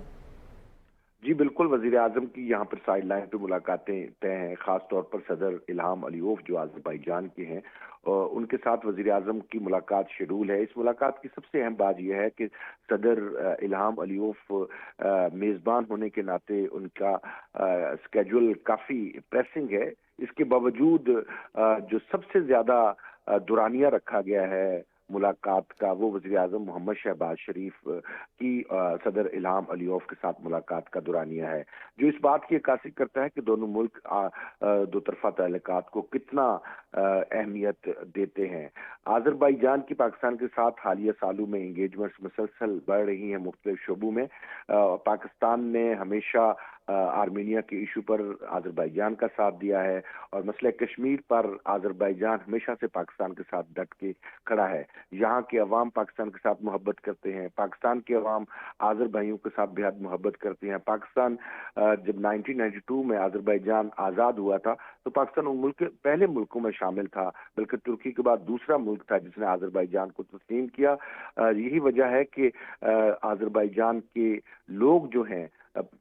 جی بالکل، وزیر اعظم کی یہاں پر سائیڈ لائن پہ ملاقاتیں طے ہیں. خاص طور پر صدر الہام علیوف جو آذربائیجان کے ہیں، ان کے ساتھ وزیر اعظم کی ملاقات شیڈول ہے. اس ملاقات کی سب سے اہم بات یہ ہے کہ صدر الہام علیوف میزبان ہونے کے ناطے ان کا سکیجول کافی پریسنگ ہے. اس کے باوجود جو سب سے زیادہ دورانیہ رکھا گیا ہے ملاقات کا، وہ وزیر اعظم محمد شہباز شریف کی صدر الہام علیوف کے ساتھ ملاقات کا دورانیہ ہے، جو اس بات کی عکاسی کرتا ہے کہ دونوں ملک دو طرفہ تعلقات کو کتنا اہمیت دیتے ہیں. آذربائیجان کی پاکستان کے ساتھ حالیہ سالوں میں انگیجمنٹس مسلسل بڑھ رہی ہیں مختلف شعبوں میں. پاکستان نے ہمیشہ آرمینیا کے ایشو پر آذربائیجان کا ساتھ دیا ہے، اور مسئلہ کشمیر پر آذربائیجان ہمیشہ سے پاکستان کے ساتھ ڈٹ کے کھڑا ہے. یہاں کے عوام پاکستان کے ساتھ محبت کرتے ہیں، پاکستان کے عوام آذر بھائیوں کے ساتھ بے حد محبت کرتے ہیں. پاکستان جب 1992 میں آذربائیجان آزاد ہوا تھا تو پاکستان ان پہلے ملکوں میں شامل تھا، بلکہ ترکی کے بعد دوسرا ملک تھا جس نے آذربائیجان کو تسلیم کیا. یہی وجہ ہے کہ آذربائیجان کے لوگ جو ہیں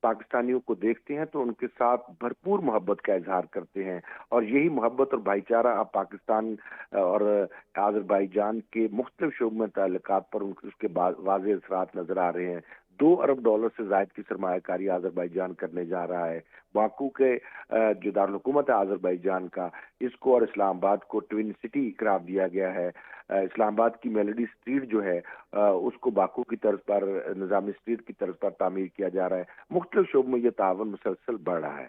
پاکستانیوں کو دیکھتے ہیں تو ان کے ساتھ بھرپور محبت کا اظہار کرتے ہیں، اور یہی محبت اور بھائی چارہ اب پاکستان اور آذربائیجان کے مختلف شعبوں میں تعلقات پر اس کے واضح اثرات نظر آ رہے ہیں. $2 ارب سے زائد کی سرمایہ کاری آذربائیجان کرنے جا رہا ہے. باکو کے جو دارالحکومت ہے آذربائیجان کا، اس کو اور اسلام آباد کو ٹوین سٹی قرار دیا گیا ہے. اسلام آباد کی میلڈی اسٹریٹ جو ہے اس کو باکو کی طرز پر، نظامی اسٹریٹ کی طرز پر تعمیر کیا جا رہا ہے. مختلف شعبوں میں یہ تعاون مسلسل بڑھ رہا ہے.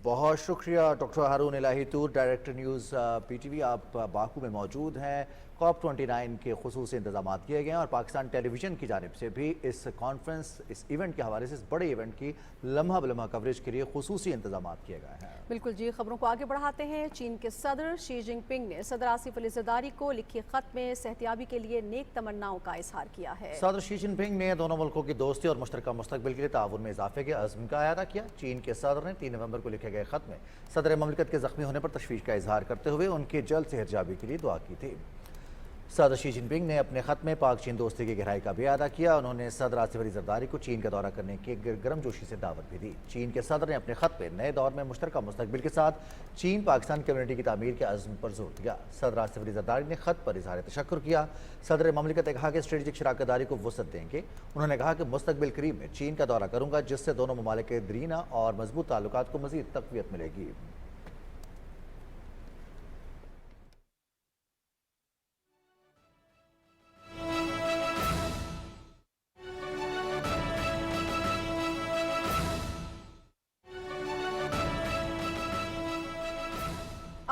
بہت شکریہ ڈاکٹر ہارون الہی تور، ڈائریکٹر نیوز PTV. آپ باکو میں موجود ہیں. کاپ 29 کے خصوصی انتظامات کیے گئے ہیں، اور پاکستان ٹیلی ویژن کی جانب سے بھی اس کانفرنس، اس ایونٹ کے حوالے سے، اس بڑے ایونٹ کی لمحہ بلمحہ کوریج کے لیے خصوصی انتظامات کیے گئے ہیں. بالکل جی، خبروں کو آگے بڑھاتے ہیں. چین کے صدر شی جن پنگ نے صدر آصف علی زرداری کو لکھے خط میں صحتیابی کے لیے نیک تمناؤں کا اظہار کیا ہے. صدر شی جن پنگ نے دونوں ملکوں کی دوستی اور مشترکہ مستقبل کے لیے تعاون میں اضافے کے عزم کا اعادہ کیا. چین کے صدر نے 3 نومبر کو لکھے گئے خط میں صدر مملکت کے زخمی ہونے پر تشویش کا اظہار کرتے ہوئے ان کی جلد صحتیابی کے لیے دعا کی تھی. صدر شی جن پنگ نے اپنے خط میں پاک چین دوستی کی گہرائی کا بھی اعادہ کیا. انہوں نے صدر آصف علی زرداری کو چین کا دورہ کرنے کی گرم جوشی سے دعوت بھی دی. چین کے صدر نے اپنے خط میں نئے دور میں مشترکہ مستقبل کے ساتھ چین پاکستان کمیونٹی کی تعمیر کے عزم پر زور دیا. صدر آصف علی زرداری نے خط پر اظہار تشکر کیا. صدر مملکت نے کہا کہ اسٹریٹجک شراکت داری کو وسعت دیں گے. انہوں نے کہا کہ مستقبل قریب میں چین کا دورہ کروں گا، جس سے دونوں ممالک کے درینہ اور مضبوط تعلقات کو مزید تقویت ملے گی.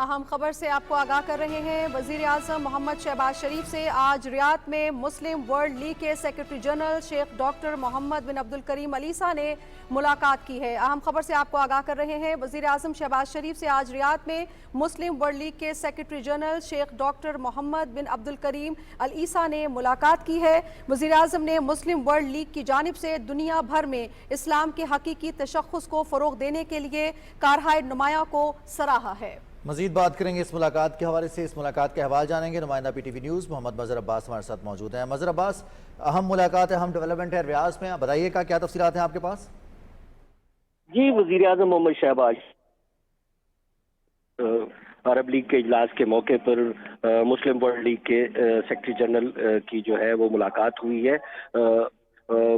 अहम खबर से आपको आगाह कर रहे हैं। वजीर आज़म मोहम्मद शहबाज शरीफ से आज रियाद में मुस्लिम वर्ल्ड लीग के secretary general Sheikh doctor Mohammad bin Abdul Karim al Issa ने मुलाकात की है। अहम खबर से आपको आगाह कर रहे हैं। वजीर आज़म शहबाज शरीफ से आज रियाद में मुस्लिम वर्ल्ड लीग के secretary general Sheikh doctor Mohammad bin Abdul Karim al Issa ने मुलाकात की है। वजीर आज़म ने मुस्लिम वर्ल्ड लीग की जानिब से दुनिया भर में इस्लाम के हकीकी तशख़्ख़ुस को फ़रोग़ देने के लिए कारहाय नुमाया को सराहा है। मजीद बात करेंगे इस मुलाकात के हवाले से। इस मुलाकात के अहवाल जानेंगे। नुमाइंदा PTV न्यूज़ मोहम्मद मज़हर अब्बास हमारे साथ मौजूद हैं। मज़हर अब्बास, अहम मुलाकात है, अहम डेवलपमेंट है रियाज में, बताइएगा क्या तफसीलात हैं आपके पास? जी, वज़ीर आज़म मोहम्मद शहबाज अरब लीग के इजलास के मौके पर मुस्लिम वर्ल्ड लीग के सेक्रेटरी जनरल की जो है वो मुलाकात हुई है।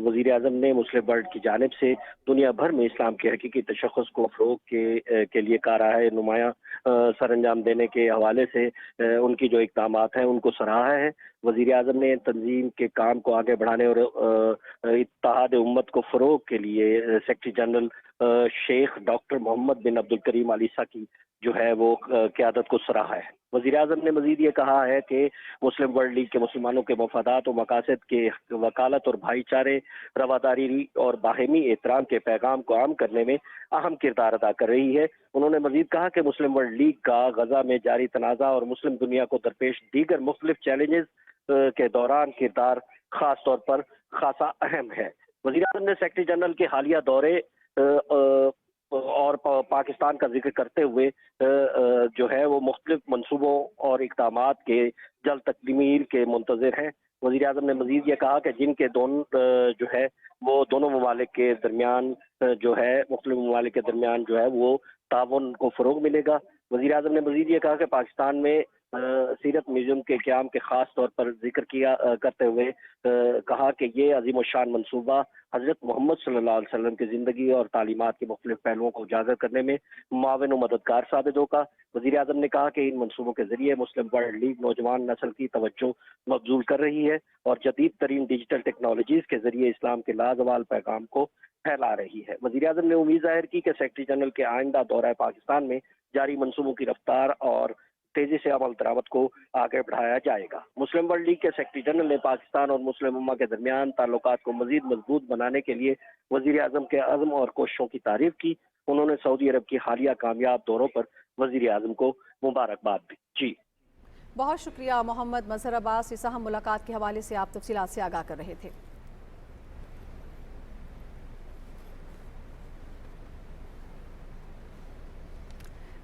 वज़ीर आज़म ने मुस्लिम वर्ल्ड की जानिब से दुनिया भर में इस्लाम के हकीकी तशख़्ख़ुस को फ़रोग़ के लिए कारहाय नुमाया सर अंजाम देने के हवाले से उनकी जो इक़दामात हैं उनको सराहा है। वज़ीर आज़म ने तंजीम के काम को आगे बढ़ाने और इत्तेहाद उम्मत को फ़रोग़ के लिए secretary general Sheikh doctor Mohammad bin Abdul Karim al Issa की जो है वो क़यादत को सराहा है। वज़ीर आज़म ने मज़ीद ये कहा है कि मुस्लिम वर्ल्ड लीग के मुसलमानों के मफादात और मकासद के वकालत और भाईचारे, रवादारी और बाहमी एहतराम के पैगाम को आम करने में अहम किरदार अदा कर रही है। उन्होंने मज़ीद कहा कि मुस्लिम वर्ल्ड लीग का गज़ा में जारी तनाज़ा और मुस्लिम दुनिया को दरपेश दीगर मुख्तलिफ चैलेंजेस के दौरान किरदार ख़ास तौर पर खासा अहम है। वज़ीर आज़म ने सेक्रेटरी जनरल के हालिया दौरे और पाकिस्तान का जिक्र करते हुए जो है वो मुख्तलिफ मनसूबों और इक़दामात के जल्द तकमील के मुंतज़िर हैं। वज़ीर आज़म ने मज़ीद ये कहा कि जिनके जो है वो दोनों ममालिक के दरमियान जो है मुख्तलिफ ममालिक के दरमियान जो है वो ताउन को फ़रोग़ मिलेगा। वज़ीर आज़म ने मज़ीद ये कहा कि पाकिस्तान में सीरत म्यूज़ियम के क़याम के ख़ास तौर पर जिक्र करते हुए कहा कि ये अज़ीम शान मनसूबा हज़रत मोहम्मद सल्लल्लाहु अलैहि वसल्लम की ज़िंदगी और तालीमात के मुख्तलिफ पहलुओं को उजागर करने में मुआविन व मददगार साबित होगा। वज़ीर आज़म ने कहा कि इन मनसूबों के ज़रिए मुस्लिम वर्ल्ड लीग नौजवान नस्ल की तवज्जो मबजूल कर रही है और जदीद तरीन डिजिटल टेक्नोलॉजीज़ के ज़रिए इस्लाम के लाजवाल पैगाम को फैला रही है। वज़ीर आज़म ने उम्मीद ज़ाहिर की कि सेक्रेटरी जनरल के आइंदा दौरा पाकिस्तान में जारी मनसूबों की रफ्तार और तेजी से अमल दरामद को आगे बढ़ाया जाएगा। मुस्लिम वर्ल्ड लीग के सेक्रेटरी जनरल ने पाकिस्तान और मुस्लिम उम्मा के दरमियान ताल्लुकात को मजीद मजबूत बनाने के लिए वज़ीर आज़म के अज़्म और कोशिशों की तारीफ की। उन्होंने सऊदी अरब की हालिया कामयाब दौरों पर वज़ीर आज़म को मुबारकबाद दी। जी, बहुत शुक्रिया मोहम्मद मज़हर अब्बास। इस अहम मुलाकात के हवाले से आप तफसीलात से आगाह कर रहे थे।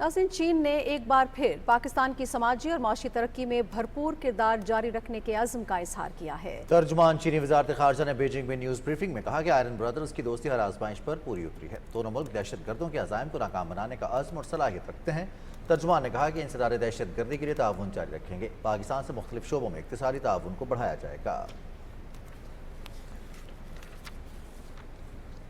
नाज़रीन, चीन ने एक बार फिर पाकिस्तान की समाजी और माशी तरक्की में भरपूर किरदार जारी रखने के अज़्म का इजहार किया है। तर्जुमान चीनी वज़ारत ख़ारजा ने बीजिंग में न्यूज़ ब्रीफिंग में कहा कि आयरन ब्रदर्स की दोस्ती हर आजमाइश पर पूरी उतरी है। दोनों मुल्क दहशत गर्दों के अज़ाइम को नाकाम बनाने का अज़्म और सलाहियत रखते हैं। तर्जुमान ने कहा कि इंसदार दहशत गर्दी के लिए ताउन जारी रखेंगे। पाकिस्तान से मुख्तलिफ शोबों में इक़्तिसादी ताउन को बढ़ाया जाएगा।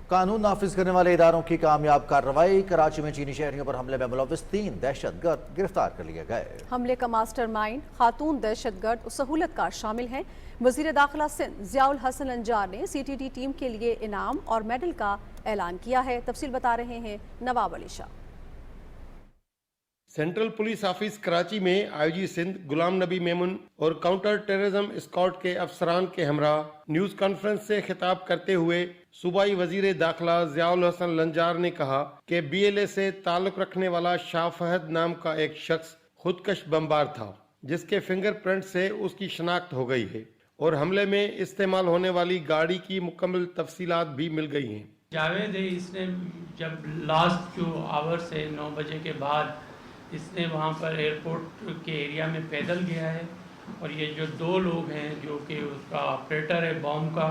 कानून नाफिज करने वाले इदारों की कामयाब कार्रवाई। कराची में चीनी शहरियों पर हमले में मुलव्विस 3 दहशतगर्द गिरफ्तार कर लिए गए। हमले का मास्टरमाइंड खातून दहशतगर्द सहूलतकार शामिल हैं। वज़ीर दाखिला सिंध ज़ियाउल हसन अंजार ने CTD टीम के लिए इनाम और मेडल का ऐलान किया है। तफसील बता रहे हैं Nawab Ali Shah. Central police office Karachi में IG सिंध गुलाम नबी मेमुन और काउंटर टेररिज्म स्क्वाड के अफसरान के हमरा न्यूज कॉन्फ्रेंस से खिताब करते हुए सूबाई वजीर दाखिला ज़ियाउल हसन लंजार ने कहा कि BLA से ताल्लुक रखने वाला शाह फहद नाम का एक शख्स खुदकश बमबार था, जिसके फिंगरप्रिंट से उसकी शनाख्त हो गई है और हमले में इस्तेमाल होने वाली गाड़ी की मुकम्मल तफसीलात भी मिल गई हैं। जावेद है, इसने जब लास्ट जो आवर से 9 बजे के बाद इसने वहाँ पर एयरपोर्ट के एरिया में पैदल गया है और ये जो 2 लोग हैं जो कि उसका ऑपरेटर है बॉम्ब का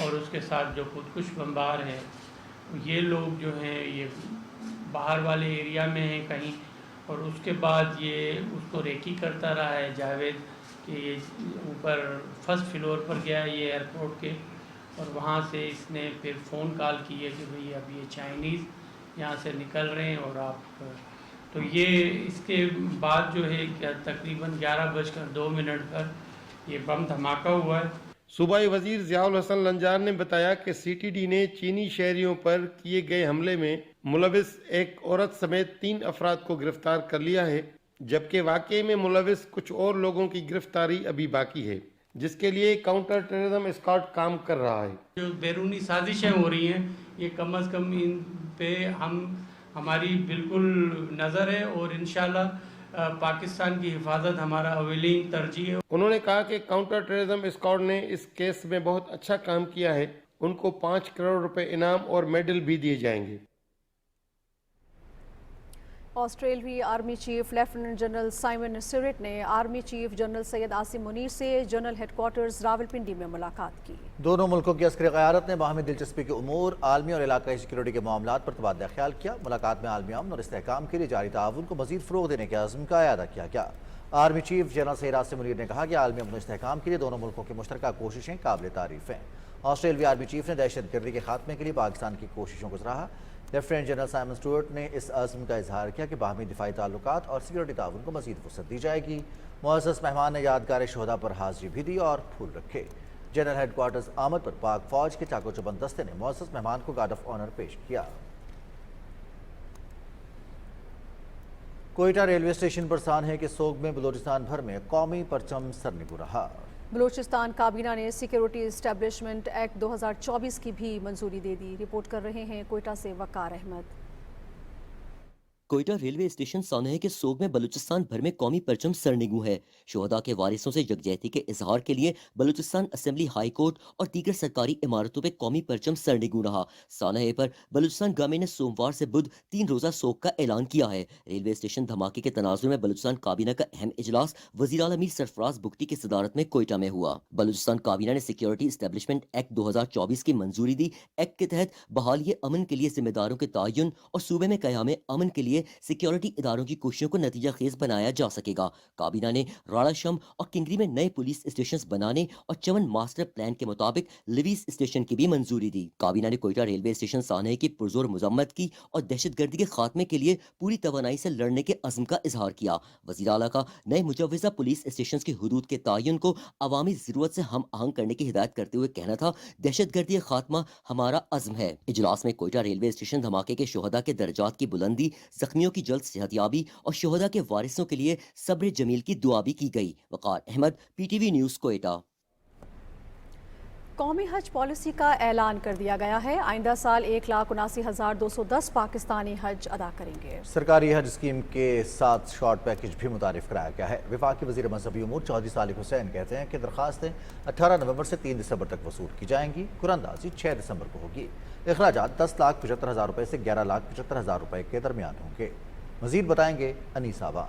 और उसके साथ जो खुदकुश बमबार है, ये लोग जो हैं ये बाहर वाले एरिया में हैं कहीं, और उसके बाद ये उसको रेकी करता रहा है जावेद कि ये ऊपर फर्स्ट फ्लोर पर गया ये एयरपोर्ट के, और वहाँ से इसने फिर फ़ोन कॉल की है कि भाई अब ये चाइनीज़ यहाँ से निकल रहे हैं और आप, तो ये इसके बाद जो है क्या तकरीबन 11:02 पर ये बम धमाका हुआ है। सूबाई वजीर ज़ियाउल हसन लंजार ने बताया कि CTD ने चीनी शहरियों पर किए गए हमले में मुलविस एक औरत समेत 3 अफराद को गिरफ्तार कर लिया है। जबकि वाकये में मुलविस कुछ और लोगों की गिरफ्तारी अभी बाकी है, जिसके लिए काउंटर टेररिज्म स्क्वाड काम कर रहा है। जो बैरूनी साजिशें हो रही हैं, ये कम अज़ कम इन पे हमारी बिल्कुल नज़र है और इंशाल्लाह पाकिस्तान की हिफाजत हमारा अवेलिंग तरजीह है। उन्होंने कहा कि काउंटर टेररिज्म स्क्वाड ने इस केस में बहुत अच्छा काम किया है, उनको 5 करोड़ रुपए इनाम और मेडल भी दिए जाएंगे। ऑस्ट्रेलियाई army chief lieutenant general Simon सिरिट ने army chief general Syed Asim Munir से जनरल हेडक्वार्टर्स रावलपिंडी में मुलाकात की। दोनों मुल्कों की अस्करी क़यादत ने बाहमी दिलचस्पी के उमूर, आलमी और इलाकाई सिक्योरिटी के मामलात पर तबादला ख्याल किया। मुलाकात में आलमी अमन और इस्तेहकाम के लिए जारी ताउन को मजीद फ़रोग़ देने के अज़्म का अयादा किया गया। Army chief general Syed Asim Munir ने कहा कि आलमी अमन और इस्तेहकाम के लिए दोनों मुल्कों की मुश्तरका कोशिशें काबिल तारीफ़ हैं। ऑस्ट्रेलियाई आर्मी चीफ ने दहशतगर्दी के खात्मे के लिए पाकिस्तान की कोशिशों को सराहा। लेफ्टिनेंट जनरल साइमन स्टुअर्ट ने इस अज़्म का इजहार किया कि बाहमी दिफाई ताल्लुकात और सिक्योरिटी ताउन को मज़ीद वुसअत दी जाएगी। मुअज़्ज़ज़ मेहमान ने यादगार शोहदा पर हाज़िरी भी दी और फूल रखे। जनरल हेडक्वार्टर्स आमद पर पाक फौज के चाको चौबंद दस्ते ने मुअज़्ज़ज़ मेहमान को गार्ड ऑफ ऑनर पेश किया। कोयटा रेलवे स्टेशन पर सानहे के सोग में बलूचिस्तान भर में कौमी परचम सरनिगू रहा। बलूचिस्तान काबीना ने सिक्योरिटी इस्टेब्लिशमेंट एक्ट 2024 की भी मंजूरी दे दी। रिपोर्ट कर रहे हैं कोयटा से वकार अहमद। कोयटा रेलवे स्टेशन सानहे के सोग में बलूचिस्तान भर में कौमी परचम सरनिगू है। शोहदा के वारिसों से यकजहती के इजहार के लिए बलूचिस्तान असेंबली हाई कोर्ट और दीगर सरकारी इमारतों पे कौमी परचम सरनिगू रहा। सानहे पर बलूचिस्तान गवर्नमेंट ने सोमवार से बुध 3 रोज़ा सोग का ऐलान किया है। रेलवे स्टेशन धमाके के तनाजुर में बलूचिस्तान काबीना का अहम इजलास वज़ीर आला मीर सरफराज बुगटी की सदारत में कोयटा में हुआ। बलूचिस्तान काबीना ने सिक्योरिटी इस्टेब्लिशमेंट एक्ट 2024 की मंजूरी दी। एक्ट के तहत बहाली अमन के लिए जिम्मेदारों के तयन और सूबे में क़याम अमन के लिए सिक्योरिटी इदारों की कोशिशों को नतीजा खेज बनाया जा सकेगा। काबीना ने राड़ा शम और किंगरी में नए पुलिस स्टेशन बनाने और चवन मास्टर प्लान के मुताबिक लिवीज स्टेशन की भी मंजूरी दी। काबीना ने कोयटा रेलवे स्टेशन सानहे की पुरजोर मजम्मत की और दहशतगर्दी के खात्मे के लिए पूरी तवानाई से लड़ने के अज़्म का इजहार किया। वज़ीर आला का नए मुजव्वज़ा पुलिस स्टेशन की हुदूद के तयन को अवामी ज़रूरत से हम आहंग करने की हिदायत करते हुए कहना था, दहशतगर्दी का खात्मा हमारा अज़्म है। इजलास में कोयटा रेलवे स्टेशन धमाके के शोहदा के दर्जात की बुलंदी, जख्मियों की जल्द सेहतयाबी और शोहदा के वारिसों के लिए सब्र जमील की दुआ भी की गई। वकार अहमद, PTV न्यूज़, कोयटा। कौमी हज पॉलिसी का ऐलान कर दिया गया है। आइंदा साल 1,79,210 पाकिस्तानी हज अदा करेंगे। सरकारी हज स्कीम के साथ शॉर्ट पैकेज भी मुतारिफ कराया गया है। वफाकी वज़ीर मजहबी उमूर चौधरी सालिक हुसैन कहते हैं कि दरखास्तें 18 नवंबर से 3 दिसंबर तक वसूल की जाएंगी। कुरानंदाजी 6 दिसंबर को होगी। अखराजात 10,75,000 रुपये से 11,75,000 रुपये के दरमियान होंगे। मजीद बताएंगे अनीस आबाद।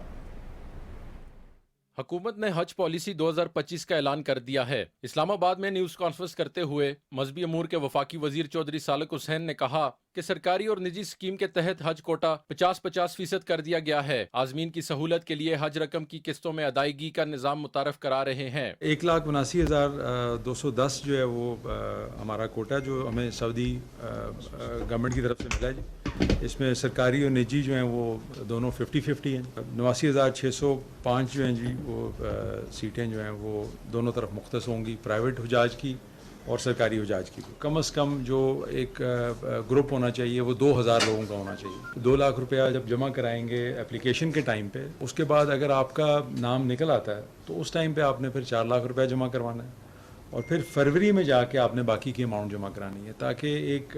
हुकूमत ने हज पॉलिसी 2025 का ऐलान कर दिया है। इस्लामाबाद में न्यूज़ कॉन्फ्रेंस करते हुए मजहबी अमूर के वफाकी वजीर चौधरी सालिक हुसैन ने कहा कि सरकारी और निजी स्कीम के तहत हज कोटा 50-50% कर दिया गया है। आज़मीन की सहूलत के लिए हज रकम की किस्तों में अदायगी का निज़ाम मुतारफ करा रहे हैं। 1,79,210 जो है वो हमारा कोटा जो हमें सऊदी गवर्नमेंट की तरफ से मिला है। इसमें सरकारी और निजी जो हैं वो दोनों 50-50 हैं। 89,605 जो हैं जी वो सीटें जो हैं वो दोनों तरफ मुख्तस होंगी, प्राइवेट हुजाज की और सरकारी हुजाज की। कम से कम जो एक ग्रुप होना चाहिए वो 2,000 लोगों का होना चाहिए। 2 लाख रुपया जब जमा कराएंगे एप्लीकेशन के टाइम पे, उसके बाद अगर आपका नाम निकल आता है तो उस टाइम पे आपने फिर 4 लाख रुपया जमा करवाना है और फिर फरवरी में जाके आपने बाकी की अमाउंट जमा करानी है, ताकि एक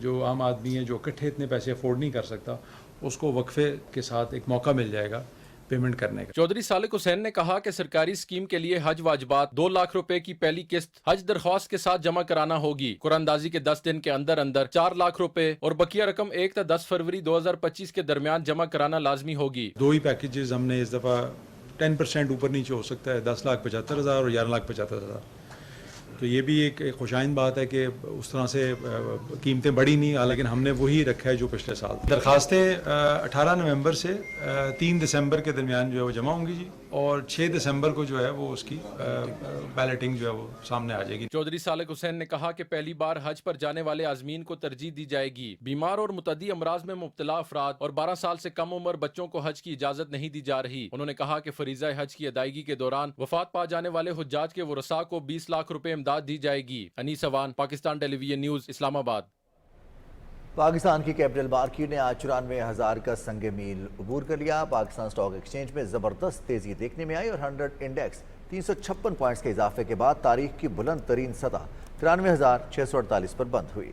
जो आम आदमी है जो इकट्ठे इतने पैसे अफोर्ड नहीं कर सकता, उसको वक्फे के साथ एक मौका मिल जाएगा पेमेंट करने का। चौधरी सालिक हुसैन ने कहा कि सरकारी स्कीम के लिए हज वाजबात 2 लाख रुपए की पहली किस्त हज दरख्वास्त के साथ जमा कराना होगी। कुरानंदाजी के 10 दिन के अंदर अंदर 4 लाख रुपए और बकिया रकम 1 से 10 फरवरी 2025 के दरमियान जमा कराना लाजमी होगी। 2 ही पैकेजेस हमने इस दफा 10% ऊपर नीचे हो सकता है, 10,75,000 और 11,75,000। तो ये भी एक खुशाइन बात है कि उस तरह से कीमतें बढ़ी नहीं, लेकिन हमने वही रखा है जो पिछले साल। दरखास्तें 18 नवंबर से 3 दिसंबर के दरमियान जो है वो जमा होंगी जी, और 6 दिसंबर को जो है वो उसकी बैलेटिंग जो है वो सामने आ जाएगी। चौधरी सालिक हुसैन ने कहा कि पहली बार हज पर जाने वाले आज़मीन को तरजीह दी जाएगी। बीमार और मुतद्दी अमराज में मुब्तला अफराद और 12 साल से कम उम्र बच्चों को हज की इजाजत नहीं दी जा रही। उन्होंने कहा कि फरीज़ा हज की अदायगी के दौरान वफात पा जाने वाले हुज्जाज के वरसा को 20 लाख रुपए इमदाद दी जाएगी। Anees Awan, Pakistan television news, Islamabad. پاکستان کی کیپٹل مارکیٹ نے آج 94,000 کا سنگ میل عبور کر لیا۔ پاکستان سٹاک ایکسچینج میں زبردست تیزی دیکھنے میں آئی اور 100 انڈیکس 356 پوائنٹس کے اضافے کے بعد تاریخ کی بلند ترین سطح 93,648 پر بند ہوئی۔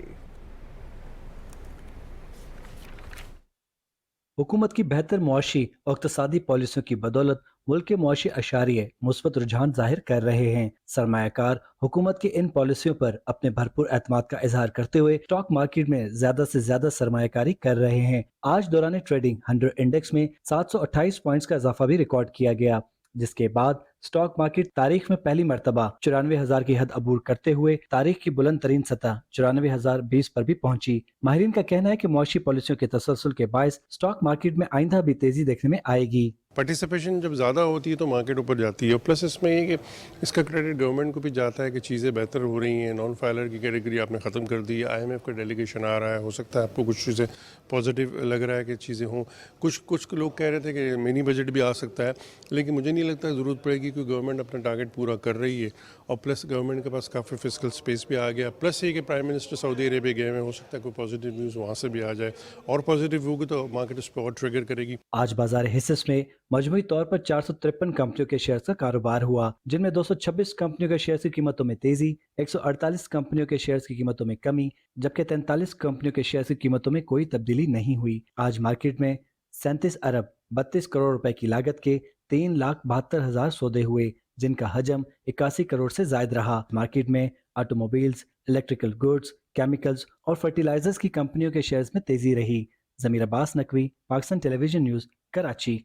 حکومت کی بہتر معاشی اور اقتصادی پالیسیوں کی بدولت ملک کے معاشی اشاریے مثبت رجحان ظاہر کر رہے ہیں۔ سرمایہ کار حکومت کی ان پالیسیوں پر اپنے بھرپور اعتماد کا اظہار کرتے ہوئے اسٹاک مارکیٹ میں زیادہ سے زیادہ سرمایہ کاری کر رہے ہیں۔ آج دوران ٹریڈنگ 100 انڈیکس میں 728 پوائنٹس کا اضافہ بھی ریکارڈ کیا گیا، جس کے بعد اسٹاک مارکیٹ تاریخ میں پہلی مرتبہ 94,000 کی حد عبور کرتے ہوئے تاریخ کی بلند ترین سطح 94,020 پر بھی پہنچی۔ ماہرین کا کہنا ہے کہ معاشی پالیسیوں کے تسلسل کے باعث اسٹاک مارکیٹ میں آئندہ بھی تیزی دیکھنے میں آئے گی۔ پارٹیسپیشن جب زیادہ ہوتی ہے تو مارکیٹ اوپر جاتی ہے، پلس اس میں یہ کہ اس کا کریڈٹ گورنمنٹ کو بھی جاتا ہے کہ چیزیں بہتر ہو رہی ہیں۔ نان فائلر کی کیٹیگری آپ نے ختم کر دی، IMF کا ڈیلیگیشن آ رہا ہے، ہو سکتا ہے آپ کو کچھ چیزیں پازیٹیو لگ رہا ہے کہ چیزیں ہوں۔ کچھ لوگ کہہ رہے تھے کہ منی بجٹ بھی آ سکتا ہے، لیکن مجھے نہیں لگتا ضرورت پڑے گی کیونکہ گورنمنٹ اپنا ٹارگیٹ پورا کر رہی ہے، اور پلس گورنمنٹ کے پاس کافی فسکل سپیس بھی آ گیا۔ پلس یہ کہ پرائم منسٹر سعودی عربیہ گئے ہیں، ہو سکتا ہے کوئی پازیٹیو نیوز وہاں سے بھی آ جائے، اور پازیٹیو ہوگی تو مارکیٹ اس پہ اور ٹریگر کرے گی۔ آج بازار حصص میں مجموعی طور پر 453 کمپنیوں کے شیئرز کا کاروبار ہوا، جن میں 226 کمپنیوں کے شیئرز کی قیمتوں میں تیزی، 148 کمپنیوں کے شیئرز کی قیمتوں میں کمی، جبکہ 43 کمپنیوں کے شیئرز کی قیمتوں میں کوئی تبدیلی نہیں ہوئی۔ آج مارکیٹ میں 37 ارب 32 کروڑ روپے کی لاگت کے 3,72,000 سودے ہوئے، جن کا حجم 81 کروڑ سے زائد رہا۔ مارکیٹ میں auto mobiles, electrical goods, chemicals اور فرٹیلائزرز کی کمپنیوں کے شیئرز میں تیزی رہی۔ ضمیر عباس نقوی، پاکستان ٹیلی ویژن نیوز، کراچی۔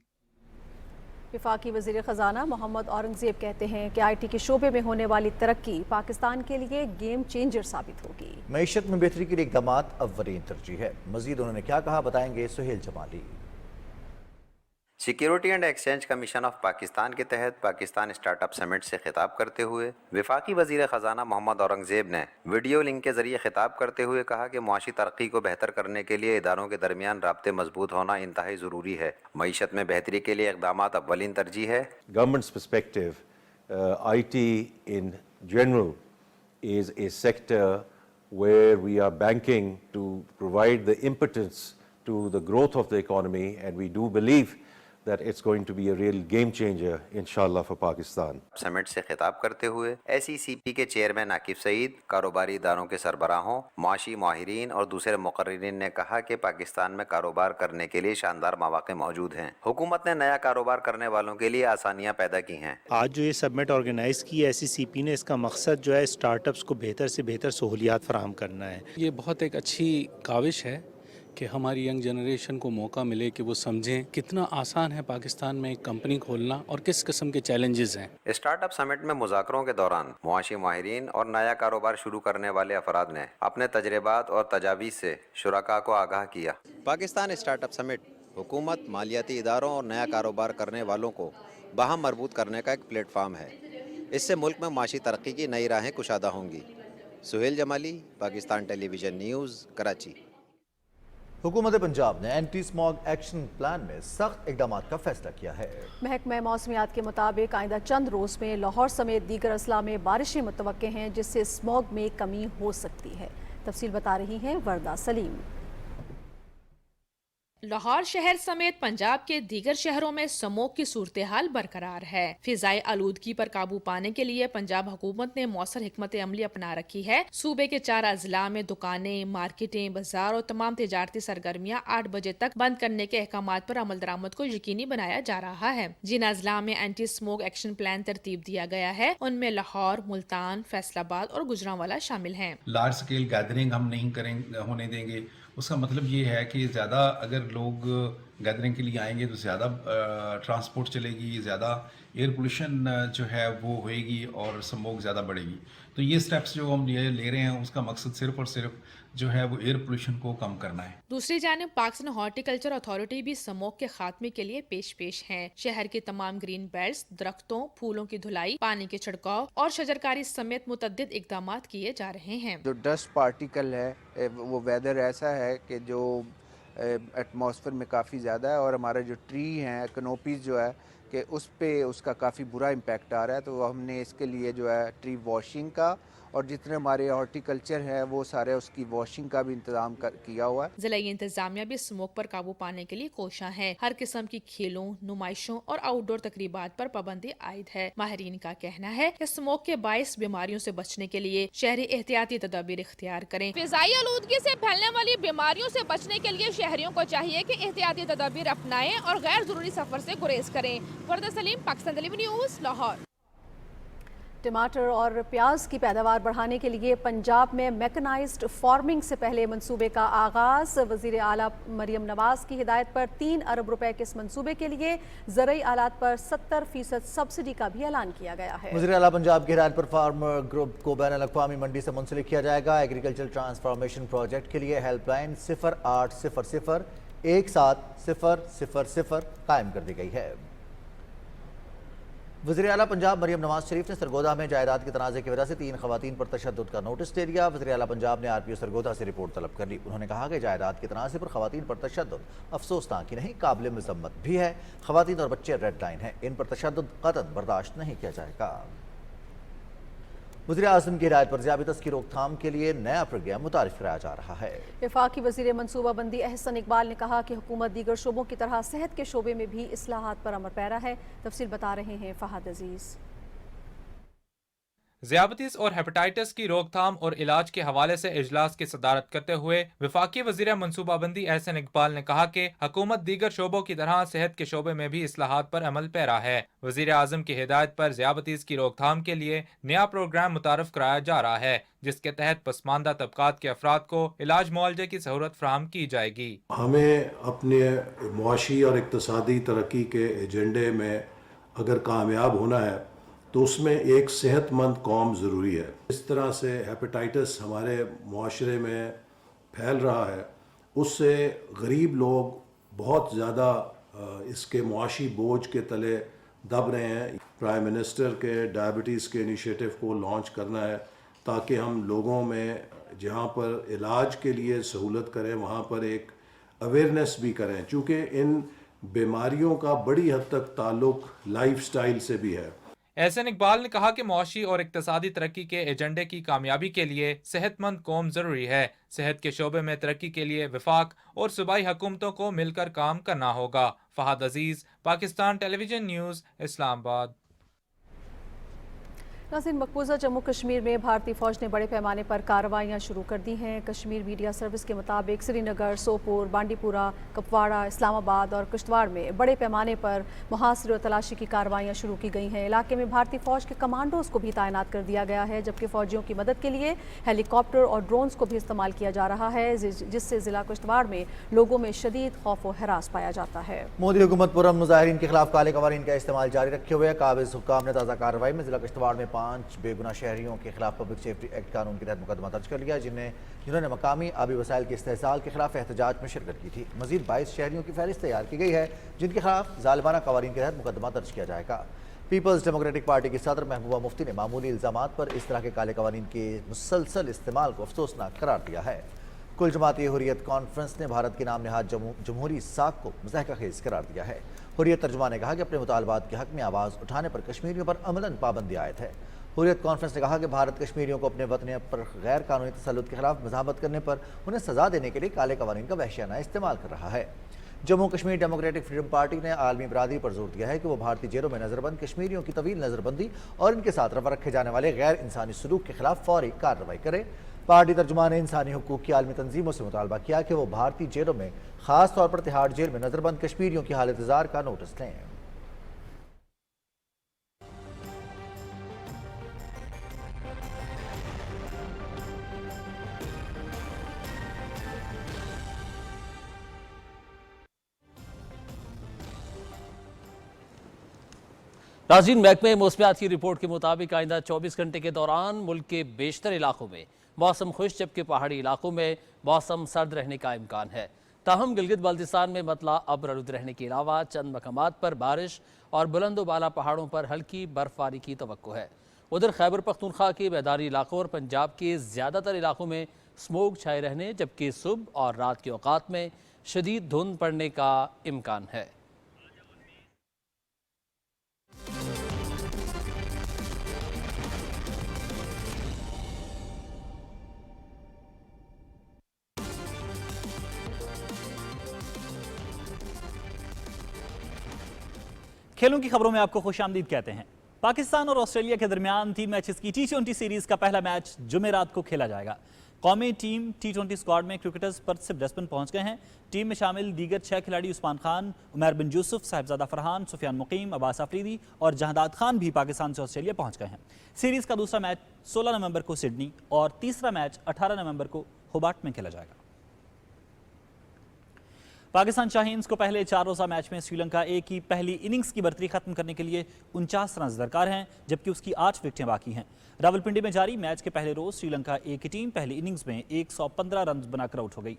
وفاقی وزیر خزانہ محمد اورنگزیب کہتے ہیں کہ آئی ٹی کے شعبے میں ہونے والی ترقی پاکستان کے لیے گیم چینجر ثابت ہوگی۔ معیشت میں بہتری کے لیے اقدامات اولین ترجیح ہے۔ مزید انہوں نے کیا کہا، بتائیں گے Sohail Jamali. Security and exchange commission of Pakistan کے تحت پاکستان اسٹارٹ اپ سمٹ سے خطاب کرتے ہوئے وفاقی وزیر خزانہ محمد اورنگزیب نے ویڈیو لنک کے ذریعے خطاب کرتے ہوئے کہا کہ معاشی ترقی کو بہتر کرنے کے لیے اداروں کے درمیان رابطے مضبوط ہونا انتہائی ضروری ہے۔ معیشت میں بہتری کے لیے اقدامات اولین ترجیح ہے۔ Government's perspective, IT in general is a sector where we are banking to provide the impetus to the growth of the economy, and we do believe that it's going to be a real game changer inshallah for Pakistan۔ سمٹ سے خطاب کرتے ہوئے SECP کے chairman Aqib سعید، کاروباری اداروں کے سربراہوں، معاشی ماہرین اور دوسرے مقررین نے کہا کہ پاکستان میں کاروبار کرنے کے لیے شاندار مواقع موجود ہیں۔ حکومت نے نیا کاروبار کرنے والوں کے لیے آسانیاں پیدا کی ہیں۔ آج جو یہ سبمٹ آرگنائز کی ہے SECP نے، اس کا مقصد جو ہے اسٹارٹ اپس کو بہتر سے بہتر سہولیات فراہم کرنا ہے۔ یہ بہت ایک اچھی کاوش ہے کہ ہماری ینگ جنریشن کو موقع ملے کہ وہ سمجھیں کتنا آسان ہے پاکستان میں ایک کمپنی کھولنا اور کس قسم کے چیلنجز ہیں۔ اسٹارٹ اپ سمٹ میں مذاکروں کے دوران معاشی ماہرین اور نیا کاروبار شروع کرنے والے افراد نے اپنے تجربات اور تجاویز سے شرکاء کو آگاہ کیا۔ پاکستان اسٹارٹ اپ سمٹ حکومت، مالیاتی اداروں اور نیا کاروبار کرنے والوں کو باہم مربوط کرنے کا ایک پلیٹ فارم ہے۔ اس سے ملک میں معاشی ترقی کی نئی راہیں کشادہ ہوں گی۔ سہیل جمالی، پاکستان ٹیلی ویژن نیوز، کراچی۔ حکومت پنجاب نے اینٹی اسموگ ایکشن پلان میں سخت اقدامات کا فیصلہ کیا ہے۔ محکمہ موسمیات کے مطابق آئندہ چند روز میں لاہور سمیت دیگر اضلاع میں بارشیں متوقع ہیں، جس سے اسموگ میں کمی ہو سکتی ہے۔ تفصیل بتا رہی ہیں وردہ سلیم۔ لاہور شہر سمیت پنجاب کے دیگر شہروں میں اسموگ کی صورتحال برقرار ہے۔ فضائی آلودگی پر قابو پانے کے لیے پنجاب حکومت نے مؤثر حکمت عملی اپنا رکھی ہے۔ صوبے کے 4 اضلاع میں دکانیں، مارکیٹیں، بازار اور تمام تجارتی سرگرمیاں 8 بجے تک بند کرنے کے احکامات پر عمل درآمد کو یقینی بنایا جا رہا ہے۔ جن اضلاع میں اینٹی اسموگ ایکشن پلان ترتیب دیا گیا ہے ان میں لاہور، ملتان، فیصل آباد اور گجرانوالہ شامل ہیں۔ لارج اسکیل گیدرنگ ہم نہیں ہونے دیں گے۔ اس کا مطلب یہ ہے کہ زیادہ اگر لوگ گیدرنگ کے لیے آئیں گے تو زیادہ ٹرانسپورٹ چلے گی، زیادہ ایئر پولوشن جو ہے وہ ہوئے گی اور اسموگ زیادہ بڑھے گی۔ تو یہ سٹیپس جو ہم لے رہے ہیں اس کا مقصد صرف اور صرف جو ہے وہ ایئر پولوشن کو کم کرنا ہے۔ دوسری جانب پاکستان ہارٹی کلچر اتھارٹی بھی اسموگ کے خاتمے کے لیے پیش ہیں۔ شہر کے تمام گرین بیلٹس، درختوں، پھولوں کی دھلائی، پانی کے چھڑکاؤ اور شجرکاری سمیت متعدد اقدامات کیے جا رہے ہیں۔ جو ڈسٹ پارٹیکل ہے وہ ویدر ایسا ہے کہ جو ایٹماسفیئر میں کافی زیادہ ہے، اور ہمارے جو ٹری ہیں، کنوپیز جو ہے کہ اس پہ اس کا کافی برا امپیکٹ آ رہا ہے، تو ہم نے اس کے لیے جو ہے ٹری واشنگ کا और जितने हमारे हॉर्टिकल्चर है वो सारे उसकी वॉशिंग का भी इंतजाम किया हुआ है। जिला इंतजामिया भी स्मोक पर काबू पाने के लिए कोशा है। हर किस्म की खेलों, नुमाइशों और आउटडोर तकरीबात पर पाबंदी आयद है। माहिरीन का कहना है कि स्मोक के बाइस बीमारियों से बचने के लिए शहरी एहतियाती तदाबीर इख्तियार करें। फिजाई आलूदगी से फैलने वाली बीमारियों से बचने के लिए शहरियों को चाहिए कि एहतियाती तदाबीर अपनाएं और गैर जरूरी सफर से गुरेज करें। वरदा सलीम, पाकिस्तान टेलीविजन न्यूज़, लाहौर। टमाटर और प्याज की पैदावार बढ़ाने के लिए पंजाब में मैकेनाइज्ड फार्मिंग से पहले मंसूबे का आगाज। वजीर आला मरियम नवाज की हिदायत पर 3 अरब रुपए के इस मंसूबे के लिए ज़रई आलात पर 70% सब्सिडी का भी ऐलान किया गया है। वज़ीर आला पंजाब की हिदायत पर फार्मर ग्रुप को बैन अल-अक़वामी मंडी से मुंसलिक किया जाएगा। एग्रीकल्चर ट्रांसफॉर्मेशन प्रोजेक्ट के लिए हेल्पलाइन 0800 1700 कायम कर दी गई है। वज़ीर आला पंजाब मरियम नवाज शरीफ ने सरगोदा में जायदाद के तनाज़े की वजह से 3 ख़वातीन पर तशद्दुद का नोटिस दे दिया। वज़ीर आला पंजाब ने RPO सरगोदा से रिपोर्ट तलब कर ली। उन्होंने कहा कि जायदाद के तनाज़े पर ख़वातीन पर तशद्दुद अफसोसनाक ही नहीं, काबिल मज़म्मत भी है। ख़वातीन और बच्चे रेड लाइन हैं, इन पर तशद्दुद क़तन बर्दाश्त नहीं किया जाएगा। वज़ीर आज़म की हिदायत पर ज़ियाबतस की रोकथाम के लिए नया प्रोग्राम मुतारिफ कराया जा रहा है। वफाकी वज़ीर मनसूबाबंदी एहसन इकबाल ने कहा कि हुकूमत दीगर शोबों की तरह सेहत के शोबे में भी इस्लाहात पर अमल पैरा है। तफसील बता रहे हैं फ़हद अजीज़। ज़ियाबतीस और हेपेटाइटिस की रोकथाम और इलाज के हवाले से इजलास की सदारत करते हुए वफाकी वज़ीर मनसूबाबंदी एहसन इकबाल ने कहा कि हुकूमत दीगर शोबों की तरह सेहत के शोबे में भी इस्लाहात पर अमल पैरा है। वज़ीर आज़म की हिदायत पर ज़ियाबतीस की रोकथाम के लिए नया प्रोग्राम मुतारफ कराया जा रहा है, जिसके तहत पसमानदा तबकात के अफराद को इलाज मुआलजे की सहूलत फराहम की जाएगी। हमें अपने मुआशी और इक़्तिसादी तरक्की के एजेंडे में अगर कामयाब होना है तो उसमें एक सेहतमंद कौम ज़रूरी है। इस तरह से हेपेटाइटिस हमारे मुआशरे में फैल रहा है, उससे गरीब लोग बहुत ज़्यादा इसके मुआशी बोझ के तले दब रहे हैं। प्राइम मिनिस्टर के डायबिटीज़ के इनिशिएटिव को लॉन्च करना है ताकि हम लोगों में जहाँ पर इलाज के लिए सहूलत करें वहाँ पर एक अवेयरनेस भी करें, चूँकि इन बीमारियों का बड़ी हद तक ताल्लुक़ लाइफस्टाइल से भी है। एहसन इकबाल ने कहा कि मुआशी और इक्तसादी तरक्की के एजेंडे की कामयाबी के लिए सेहतमंद कौम जरूरी है। सेहत के शोबे में तरक्की के लिए वफाक और सूबाई हुकूमतों को मिलकर काम करना होगा। फहद अजीज, पाकिस्तान टेलीविजन न्यूज़, इस्लामाबाद। नाज़रीन, मकबूजा जम्मू कश्मीर में भारतीय फ़ौज ने बड़े पैमाने पर कार्रवाइयाँ शुरू कर दी हैं। कश्मीर मीडिया सर्विस के मुताबिक श्रीनगर, सोपोर, बांडीपुरा, कुपवाड़ा, इस्लामाबाद और किश्तवाड़ में बड़े पैमाने पर मुहासरे और तलाशी की कार्रवाइयाँ शुरू की गई हैं। इलाके में भारतीय फ़ौज के कमांडोज़ को भी तैनात कर दिया गया है, जबकि फ़ौजियों की मदद के लिए हेलीकॉप्टर और ड्रोन्स को भी इस्तेमाल किया जा रहा है, जिससे ज़िला किश्तवाड़ में लोगों में शदीद खौफ व हरास पाया जाता है। मोदी हुकूमत पुरअमन मुजाहिरीन के खिलाफ काले कवानीन का इस्तेमाल जारी रखे हुए काबिज हुक्काम ने ताज़ा कार्रवाई में ज़िला किश्तवाड़ में 5 बेगुनाह शहरियों के खिलाफ पब्लिक सेफ्टी एक्ट कानून के तहत मुकदमा दर्ज कर लिया, जिन्होंने मकामी आबी वसाइल के इस्तेहसाल के खिलाफ एहतजाज में शिरकत की थी। मजीद 22 शहरियों की फहरिस्त तैयार की गई है, जिनके खिलाफ जालिमाना कवानीन के तहत मुकदमा दर्ज किया जाएगा। पीपल्स डेमोक्रेटिक पार्टी की सदर महबूबा मुफ्ती ने मामूली इल्ज़ामात पर इस तरह के काले कवानीन के मुसलसल इस्तेमाल को अफसोसनाक करार दिया है। कुल जमाती हुर्रियत कॉन्फ्रेंस ने भारत के नाम नहाद जमहूरी साख को मुज़ाहिका खेज़ करार दिया है। हुर्रियत तर्जुमा ने कहा कि अपने मुतालबात के हक में आवाज़ उठाने पर कश्मीरियों पर अमलन पाबंदी आयद है। हुर्रियत कॉन्फ्रेंस ने कहा कि भारत कश्मीरियों को अपने वतन पर गैर कानूनी तसल्लुत के खिलाफ मज़ाहमत करने पर उन्हें सज़ा देने के लिए काले कवानीन का वहशियाना इस्तेमाल कर रहा है। Jammu Kashmir democratic freedom party ने आलमी बरादरी पर जोर दिया है कि वो भारतीय जेलों में नज़रबंद कश्मीरियों की तवील नज़रबंदी और इनके साथ रवा रखे जाने वाले गैर इंसानी सलूक के खिलाफ फौरी कार्रवाई करे। पार्टी तर्जुमान ने इंसानी हुकूक की आलमी तंजीमों से मुतालबा किया कि वो भारतीय जेलों में खास तौर पर तिहाड़ जेल में नज़रबंद कश्मीरियों की हालत इंतज़ार का नोटिस लें। नाज़रीन, महकमे मौसमियात की रिपोर्ट के मुताबिक आइंदा 24 घंटे के दौरान मुल्क के बेशतर इलाकों में मौसम खुश, जबकि पहाड़ी इलाकों में मौसम सर्द रहने का इम्कान है। ताहम गिलगित बल्तिस्तान में मतला अब्र रहने के अलावा चंद मकामात पर बारिश और बुलंदोबाला पहाड़ों पर हल्की बर्फबारी की तवक्को है। उधर खैबर पख्तूनख्वा के मैदानी इलाकों और पंजाब के ज़्यादातर इलाकों में स्मोक छाए रहने, जबकि सुबह और रात के औकात में शदीद धुंध पड़ने का इम्कान है। खेलों की खबरों में आपको खुशामदीद कहते हैं। पाकिस्तान और ऑस्ट्रेलिया के दरमियान 3 मैचेस की T20 सीरीज का पहला मैच जुमेरात को खेला जाएगा। कौमी टीम T20 स्क्वाड में क्रिकेटर्स पर्थ से ब्रिस्बेन पहुंच गए हैं। टीम में शामिल दीगर 6 खिलाड़ी उस्मान खान, उमर बिन यूसुफ, साहिबजादा फरहान, सुफियान मुकीम, अब्बास अफरीदी और जहादाद खान भी पाकिस्तान से ऑस्ट्रेलिया पहुंच गए हैं। सीरीज का दूसरा मैच 16 नवंबर को सिडनी और तीसरा मैच 18 नवंबर को होबार्ट में खेला जाएगा। पाकिस्तान शाहीन्स को पहले 4 रोज़ा मैच में श्रीलंका ए की पहली इनिंग्स की बर्तरी खत्म करने के लिए 49 रन दरकार हैं, जबकि उसकी 8 विकेटें बाकी हैं। रावलपिंडी में जारी मैच के पहले रोज श्रीलंका ए की टीम पहली इनिंग्स में 115 रन बनाकर आउट हो गई।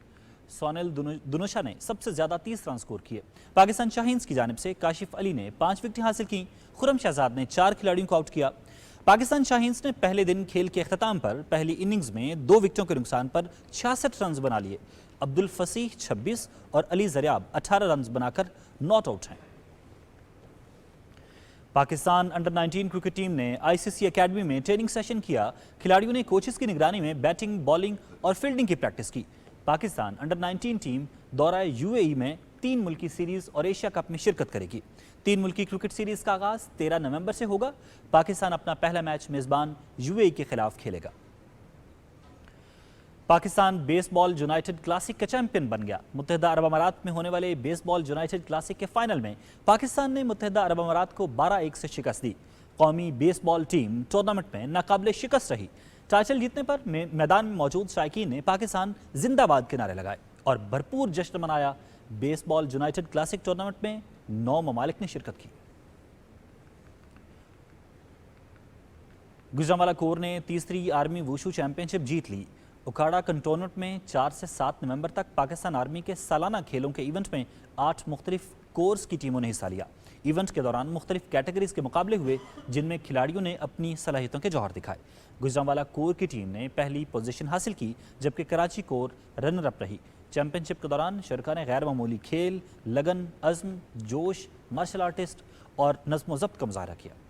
सोनेल दुनुशा ने सबसे ज्यादा 30 रन स्कोर किए। पाकिस्तान शाहीन्स की जानिब से काशिफ अली ने 5 विकेटें हासिल की। खुरम शहजाद ने 4 खिलाड़ियों को आउट किया। पाकिस्तान शाहीन्स ने पहले दिन खेल के अख्ताम पर पहली इनिंग्स में 2 विकेटों के नुकसान पर 66 रन बना लिए। अब्दुल फसीह 26 और अली जरियाब 18 रन बनाकर नॉट आउट हैं। पाकिस्तान अंडर 19 क्रिकेट टीम ने आईसीसी एकेडमी में ट्रेनिंग सेशन किया। खिलाड़ियों ने कोचेस की निगरानी में बैटिंग, बॉलिंग और फील्डिंग की प्रैक्टिस की। पाकिस्तान अंडर 19 टीम दौरा यूएई में 3 मुल्की सीरीज और एशिया कप में शिरकत करेगी। 3 मुल्की क्रिकेट सीरीज का आगाज 13 नवंबर से होगा। पाकिस्तान अपना पहला मैच मेजबान यूएई के खिलाफ खेलेगा। पाकिस्तान बेसबॉल यूनाइटेड क्लासिक का चैंपियन बन गया। मुत्तहिदा अरब अमारात में होने वाले बेसबॉल यूनाइटेड क्लासिक के फाइनल में पाकिस्तान ने मुत्तहिदा अरब अमारात को 12-1 से शिकस्त दी। कौमी बेसबॉल टीम टूर्नामेंट में नाकाबिले शिकस्त रही। टाइटल जीतने पर मैदान में मौजूद शायकीन ने पाकिस्तान जिंदाबाद के नारे लगाए और भरपूर जश्न मनाया। बेसबॉल यूनाइटेड क्लासिक टूर्नामेंट में 9 ममालिक ने शिरकत की। गुजरांवाला कोर ने तीसरी आर्मी वुशु चैंपियनशिप जीत ली। उकाड़ा कंटोनमेंट में 4 से 7 नवंबर तक पाकिस्तान आर्मी के सालाना खेलों के इवेंट में 8 मुख्तलिफ कोर्स की टीमों ने हिस्सा लिया। इवेंट के दौरान मुख्तलिफ कैटेगरीज के मुकाबले हुए, जिनमें खिलाड़ियों ने अपनी सलाहियतों के जौहर दिखाए। गुजरांवाला कोर की टीम ने पहली पोजीशन हासिल की, जबकि कराची कोर रनर अप रही। चैंपियनशिप के दौरान शरका ने गैर मामूली खेल, लगन, अज़्म, जोश, मार्शल आर्टिस्ट और नज़्म ज़ब्त का मुजाहरा किया।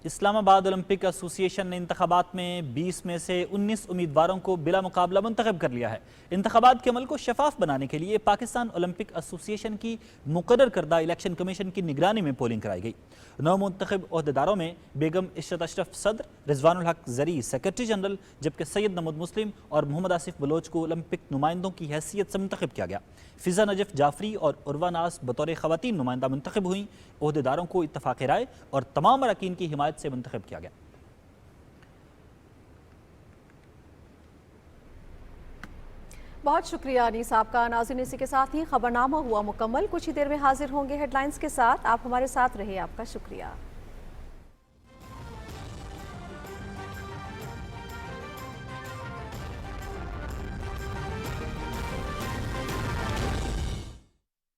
इस्लामाबाद ओलंपिक एसोसिएशन ने इंतखाबात में 20 में से 19 उम्मीदवारों को बिला मुकाबला मुंतखब कर लिया है। इंतखाबात के अमल को शफाफ बनाने के लिए पाकिस्तान ओलंपिक एसोसिएशन की मुकर्रर करदा इलेक्शन कमीशन की निगरानी में पोलिंग कराई गई। 9 मुंतखब ओहदेदारों में बेगम इशरत अशरफ सदर, रिजवानुल हक जरी सेक्रेटरी जनरल, जबकि सैयद नमूद मुस्लिम और मोहम्मद आसिफ बलोच को ओलंपिक नुमाइंदों की हैसियत से मुंतखब किया गया। फिजा नजफ जाफरी और उर्वा नास बतौर खवातीन नुमाइंदा मुंतखब हुई। ओहदेदारों को इत्तफाक राय और तमाम अरकान की हिमायत से मुंतखब किया गया। बहुत शुक्रिया अनीस आपका। नाज़रीन, इसी के साथ ही खबरनामा हुआ मुकम्मल। कुछ ही देर में हाजिर होंगे हेडलाइंस के साथ। आप हमारे साथ रहे, आपका शुक्रिया।